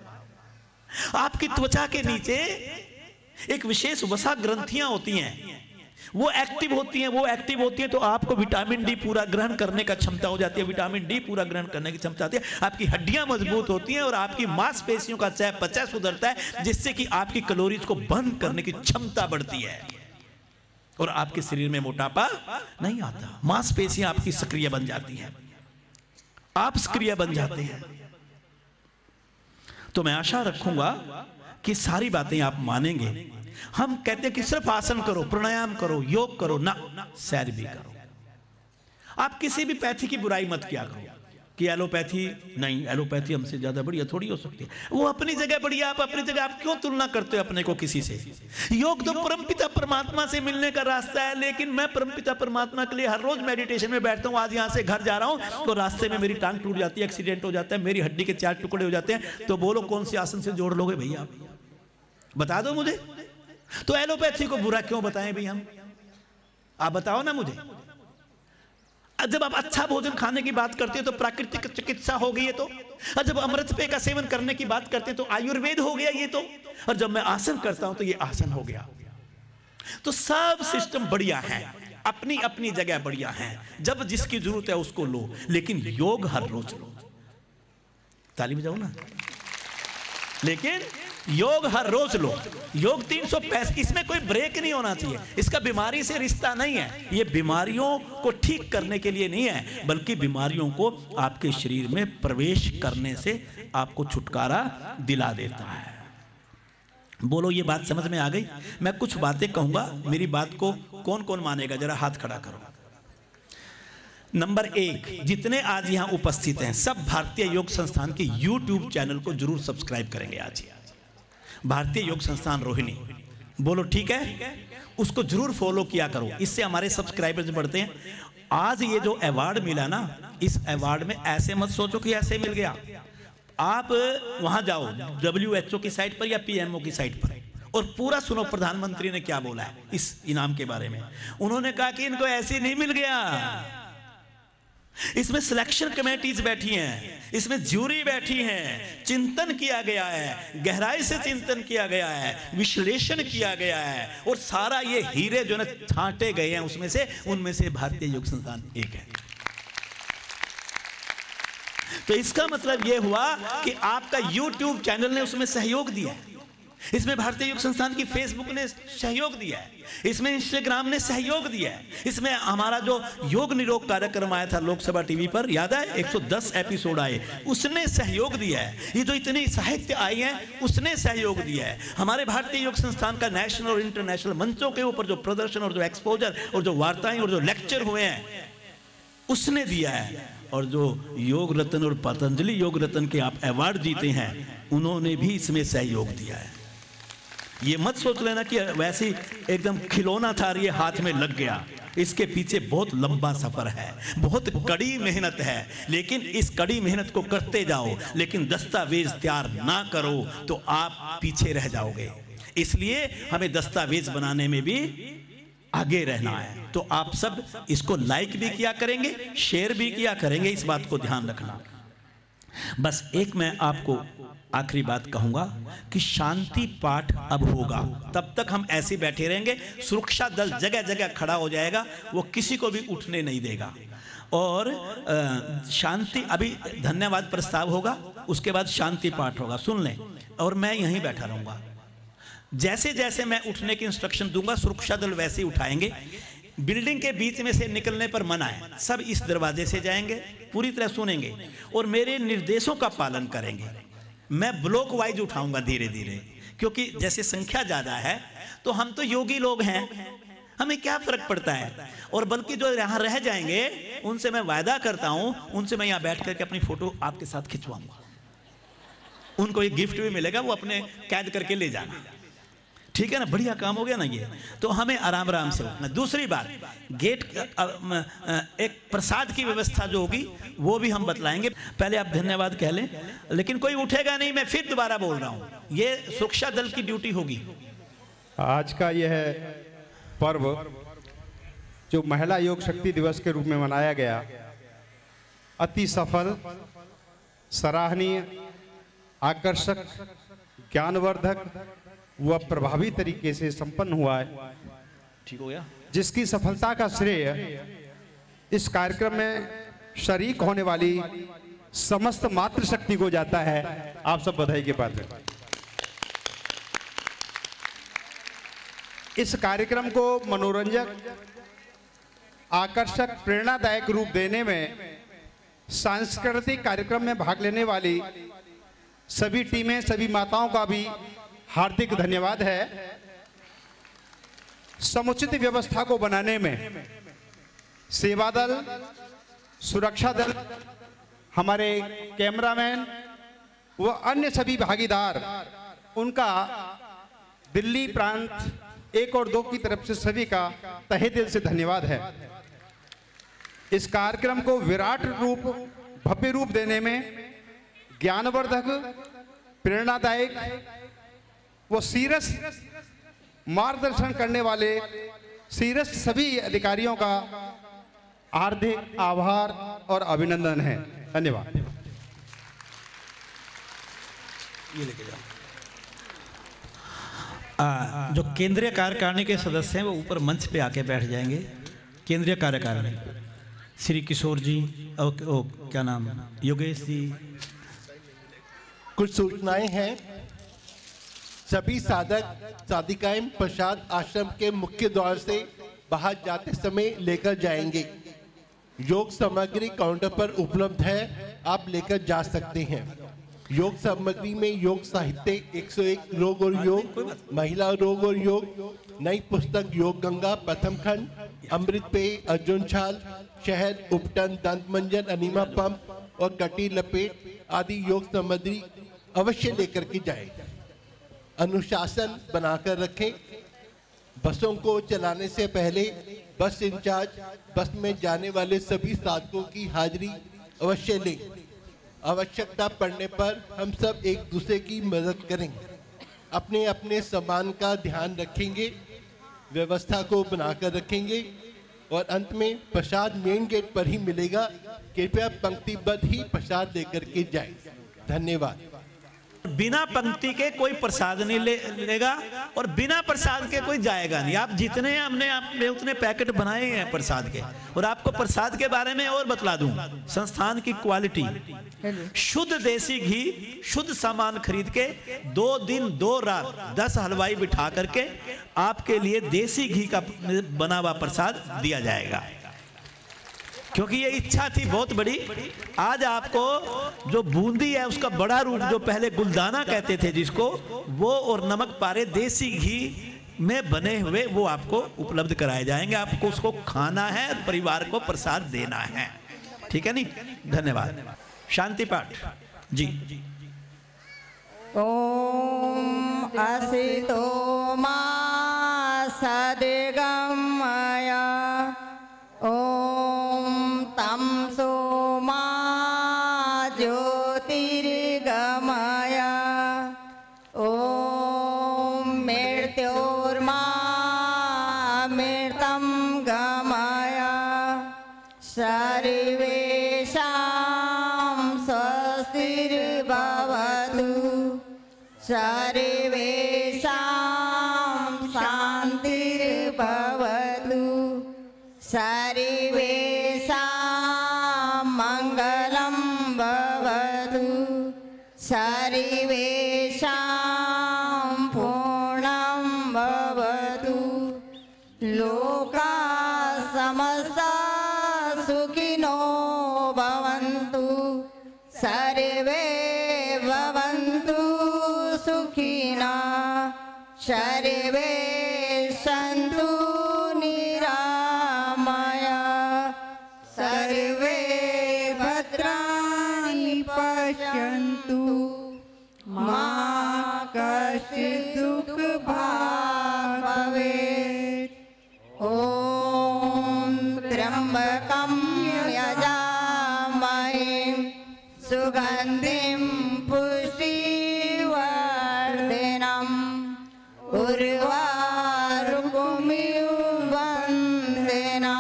आपकी त्वचा के नीचे एक विशेष वसा ग्रंथियां होती हैं, वो एक्टिव होती हैं, तो आपको विटामिन डी पूरा ग्रहण करने का क्षमता हो जाती है, विटामिन डी पूरा ग्रहण करने की क्षमता होती है, आपकी हड्डियां मजबूत होती हैं और आपकी मांसपेशियों का चयापचय सुधरता है, जिससे कि आपकी कैलोरीज को बर्न करने की क्षमता बढ़ती है और आपके शरीर में मोटापा नहीं आता। मांसपेशियां आपकी सक्रिय बन जाती हैं, आप सक्रिय बन जाते हैं। तो मैं आशा रखूंगा कि सारी बातें आप मानेंगे। हम कहते हैं कि सिर्फ आसन करो, प्राणायाम करो, योग करो, ना, सैर भी करो। आप किसी भी पैथी की बुराई मत किया करो कि एलोपैथी नहीं, एलोपैथी हमसे ज्यादा बढ़िया थोड़ी हो सकती है, वो अपनी जगह बढ़िया, आप अपनी जगह। आप क्यों तुलना करते हो अपने को किसी से? योग तो परमपिता परमात्मा से मिलने का रास्ता है, लेकिन मैं परमपिता परमात्मा के लिए हर रोज मेडिटेशन में बैठता हूं। आज यहां से घर जा रहा हूं तो रास्ते में मेरी टांग टूट जाती है, एक्सीडेंट हो जाता है, मेरी हड्डी के 4 टुकड़े हो जाते हैं, तो बोलो कौन सी आसन से जोड़ लोगे भैया? बता दो मुझे। तो एलोपैथी को बुरा क्यों बताएं भाई हम? आप बताओ ना मुझे। जब आप अच्छा भोजन खाने की बात करते हैं तो प्राकृतिक चिकित्सा हो गई है, तो और जब अमृत पेय का सेवन करने की बात करते हैं तो आयुर्वेद हो गया ये तो, और जब मैं आसन करता हूं तो ये आसन हो गया। तो सब सिस्टम बढ़िया है, अपनी अपनी जगह बढ़िया है, जब जिसकी जरूरत है उसको लो, लेकिन योग हर रोज लो। ताली बजाओ ना। लेकिन योग हर रोज लो। योग 365, इसमें कोई ब्रेक नहीं होना चाहिए। इसका बीमारी से रिश्ता नहीं है, ये बीमारियों को ठीक करने के लिए नहीं है, बल्कि बीमारियों को आपके शरीर में प्रवेश करने से आपको छुटकारा दिला देता है। बोलो ये बात समझ में आ गई? मैं कुछ बातें कहूंगा, मेरी बात को कौन कौन मानेगा? जरा हाथ खड़ा करो। नंबर 1, जितने आज यहां उपस्थित हैं सब भारतीय योग संस्थान के YouTube चैनल को जरूर सब्सक्राइब करेंगे। आज भारतीय योग संस्थान रोहिणी, बोलो ठीक है, उसको जरूर फॉलो किया करो, इससे हमारे सब्सक्राइबर्स बढ़ते हैं। आज ये जो अवार्ड मिला ना, इस अवार्ड में ऐसे मत सोचो कि ऐसे मिल गया। आप वहां जाओ WHO की साइट पर या PMO की साइट पर और पूरा सुनो प्रधानमंत्री ने क्या बोला है इस इनाम के बारे में। उन्होंने कहा कि इनको ऐसे नहीं मिल गया, इसमें सिलेक्शन कमेटीज बैठी हैं, इसमें ज्यूरी बैठी हैं, चिंतन किया गया है, गहराई से चिंतन किया गया है, विश्लेषण किया गया है, और सारा ये हीरे जो ना छांटे गए हैं उसमें से, उनमें से भारतीय योग संस्थान एक है। तो इसका मतलब यह हुआ कि आपका YouTube चैनल ने उसमें सहयोग दिया है, इसमें भारतीय योग संस्थान की फेसबुक ने सहयोग दिया है, इसमें इंस्टाग्राम ने सहयोग दिया है, इसमें हमारा जो योग निरोग कार्यक्रम आया था लोकसभा टीवी पर, याद है 110 एपिसोड आए, उसने सहयोग दिया है। ये जो इतनी साहित्य आई है उसने सहयोग दिया है। हमारे भारतीय योग संस्थान का नेशनल और इंटरनेशनल मंचों के ऊपर जो प्रदर्शन और जो एक्सपोजर और जो वार्ताएं और जो लेक्चर हुए हैं उसने दिया है। और जो योग रत्न और पतंजलि योग रत्न के आप अवार्ड जीते हैं उन्होंने भी इसमें सहयोग दिया है। ये मत सोच लेना कि वैसे एकदम खिलौना था ये हाथ में लग गया, इसके पीछे बहुत लंबा सफर है, बहुत कड़ी मेहनत है। लेकिन इस कड़ी मेहनत को करते जाओ, लेकिन दस्तावेज तैयार ना करो तो आप पीछे रह जाओगे। इसलिए हमें दस्तावेज बनाने में भी आगे रहना है। तो आप सब इसको लाइक भी किया करेंगे, शेयर भी किया करेंगे, इस बात को ध्यान रखना। बस एक मैं आपको आखिरी बात कहूंगा कि शांति पाठ अब होगा, तब तक हम ऐसे बैठे रहेंगे, सुरक्षा दल जगह जगह खड़ा हो जाएगा, वो किसी को भी उठने नहीं देगा। और शांति, अभी धन्यवाद प्रस्ताव होगा, उसके बाद शांति पाठ होगा, सुन लें, और मैं यहीं बैठा रहूंगा। जैसे जैसे मैं उठने की इंस्ट्रक्शन दूंगा सुरक्षा दल वैसे ही उठाएंगे। बिल्डिंग के बीच में से निकलने पर मना है, सब इस दरवाजे से जाएंगे, पूरी तरह सुनेंगे और मेरे निर्देशों का पालन करेंगे। मैं ब्लॉक वाइज उठाऊंगा धीरे धीरे, क्योंकि जैसे संख्या ज्यादा है तो हम तो योगी लोग हैं, हमें क्या फर्क पड़ता है। और बल्कि जो यहाँ रह जाएंगे उनसे मैं वायदा करता हूं, उनसे मैं यहाँ बैठ करके अपनी फोटो आपके साथ खिंचवाऊंगा, उनको एक गिफ्ट भी मिलेगा, वो अपने कैद करके ले जाना। ठीक है ना, बढ़िया काम हो गया ना ये। तो हमें आराम आराम से उठना। दूसरी बात, गेट एक प्रसाद की व्यवस्था जो होगी वो भी हम बतलाएंगे। पहले आप धन्यवाद कह लें, लेकिन कोई उठेगा नहीं, मैं फिर दोबारा बोल रहा हूं, ये सुरक्षा दल की ड्यूटी होगी। आज का यह पर्व जो महिला योग शक्ति दिवस के रूप में मनाया गया, अति सफल, सराहनीय, आकर्षक, ज्ञानवर्धक व प्रभावी तरीके से संपन्न हुआ है। ठीक हो गया। जिसकी सफलता का श्रेय इस कार्यक्रम में शरीक होने वाली समस्त मातृशक्ति को जाता है। आप सब बधाई के पात्र। इस कार्यक्रम को मनोरंजक, आकर्षक, प्रेरणादायक रूप देने में सांस्कृतिक कार्यक्रम में भाग लेने वाली सभी टीमें, सभी माताओं का भी हार्दिक धन्यवाद है। समुचित व्यवस्था को बनाने में सेवा दल, सुरक्षा दल, हमारे कैमरामैन व अन्य सभी भागीदार, उनका दिल्ली प्रांत 1 और 2 की तरफ से सभी का तहे दिल से धन्यवाद है। इस कार्यक्रम को विराट रूप, भव्य रूप देने में ज्ञानवर्धक, प्रेरणादायक वो सीरस मार्गदर्शन करने वाले सीरस सभी अधिकारियों का हार्दिक आभार और अभिनंदन है। धन्यवाद। ये लेके जाओ। जो केंद्रीय कार्यकारिणी के सदस्य हैं वो ऊपर मंच पे आके बैठ जाएंगे। केंद्रीय कार्यकारिणी श्री किशोर जी और क्या नाम, योगेश जी। कुछ सूचनाएं हैं। सभी साधक साधिकाएं प्रसाद आश्रम के मुख्य द्वार से बाहर जाते समय लेकर जाएंगे। योग सामग्री काउंटर पर उपलब्ध है, आप लेकर जा सकते हैं। योग सामग्री में योग साहित्य 101 रोग और योग, महिला रोग और योग, नई पुस्तक योग गंगा प्रथम खंड, अमृत पेय, अर्जुन छाल, शहद, उपटन, दंत मंजन, अनीमा पंप और कटी लपेट आदि योग सामग्री अवश्य लेकर के जाए। अनुशासन बनाकर रखें। बसों को चलाने से पहले बस इंचार्ज, बस में जाने वाले सभी साधकों की हाजिरी अवश्य लें। आवश्यकता पड़ने पर हम सब एक दूसरे की मदद करेंगे। अपने अपने सामान का ध्यान रखेंगे, व्यवस्था को बनाकर रखेंगे और अंत में प्रसाद मेन गेट पर ही मिलेगा। कृपया पंक्तिबद्ध ही प्रसाद लेकर के जाएं। धन्यवाद। बिना पंक्ति के कोई प्रसाद नहीं लेगा और बिना प्रसाद के कोई जाएगा नहीं। आप जितने हमने आपने उतने पैकेट बनाए हैं प्रसाद के। और आपको प्रसाद के बारे में और बतला दूं, संस्थान की क्वालिटी, शुद्ध देसी घी, शुद्ध सामान खरीद के 2 दिन 2 रात 10 हलवाई बिठा करके आपके लिए देसी घी का बना हुआ प्रसाद दिया जाएगा। क्योंकि ये इच्छा थी बहुत बड़ी। आज आपको जो बूंदी है उसका बड़ा रूप, जो पहले गुलदाना कहते थे जिसको, वो और नमक पारे देसी घी में बने हुए वो आपको उपलब्ध कराए जाएंगे। आपको उसको खाना है, परिवार को प्रसाद देना है। ठीक है नहीं। धन्यवाद। शांति पाठ जी। ओम असितो मा सद्गमय, ओम तमसो मा ज्योतिर्गमय, ओम मृत्योर्मा मृतं गमय, सर्वेषां स्वस्तिर्भवतु, सर्वेषां शान्तिर्भवतु, सर्वेषां मङ्गलं भवतु, सर्वेषां पूर्णं भवतु, लोकाः समस्ताः सुखिनो भवन्तु, सर्वे भवन्तु सुखिनः, सर्वे सन्तु पश्यन्तु मा कश्चित् दुःखभाग् भवेत्। ॐ त्र्यम्बकं यजामहे सुगन्धिं पुष्टिवर्धनम् उर्वारुकमिव वन्दना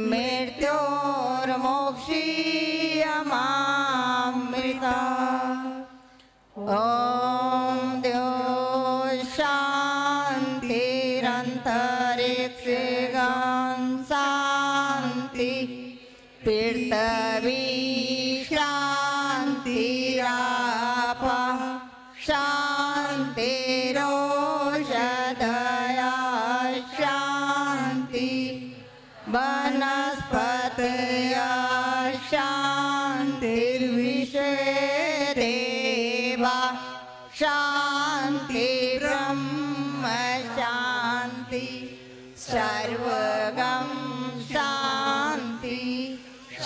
मृत्योर्मोक्षीयमामृता। ॐ द्यो शान्तिरन्तरिक्षे शान्ति पृथिवी शान्तिरापः शान्तिरोषधयः शान्ति वनस्पतयः शान्तिर्विश्वे देवा शान्ति ब्रह्म शान्ति सर्वगं शान्ति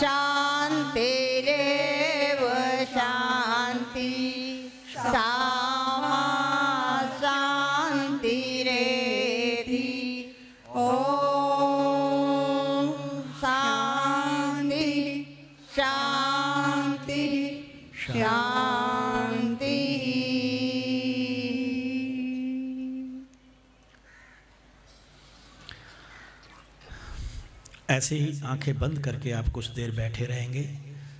शान्तिरेव शान्ति सामा शान्तिरेधि। ॐ शान्ति शान्ति शान्ति। ऐसे ही आंखें बंद करके आप कुछ देर बैठे रहेंगे।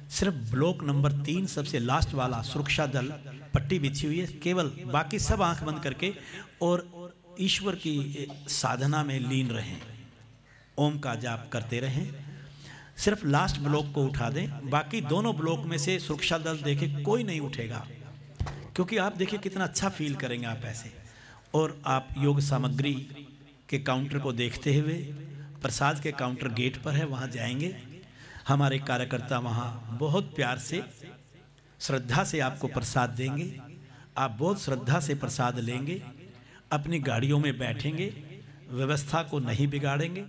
सिर्फ ब्लॉक नंबर 3 सबसे लास्ट वाला सुरक्षा दल पट्टी बिछी हुई है, केवल बाकी सब आंख बंद करके और ईश्वर की साधना में लीन रहें, ओम का जाप करते रहें। सिर्फ लास्ट ब्लॉक को उठा दें, बाकी दोनों ब्लॉक में से सुरक्षा दल देखे कोई नहीं उठेगा, क्योंकि आप देखिए कितना अच्छा फील करेंगे आप ऐसे। और आप योग सामग्री के काउंटर को देखते हुए, प्रसाद के काउंटर गेट पर है, वहाँ जाएंगे। हमारे कार्यकर्ता वहाँ बहुत प्यार से श्रद्धा से आपको प्रसाद देंगे। आप बहुत श्रद्धा से प्रसाद लेंगे, अपनी गाड़ियों में बैठेंगे, व्यवस्था को नहीं बिगाड़ेंगे।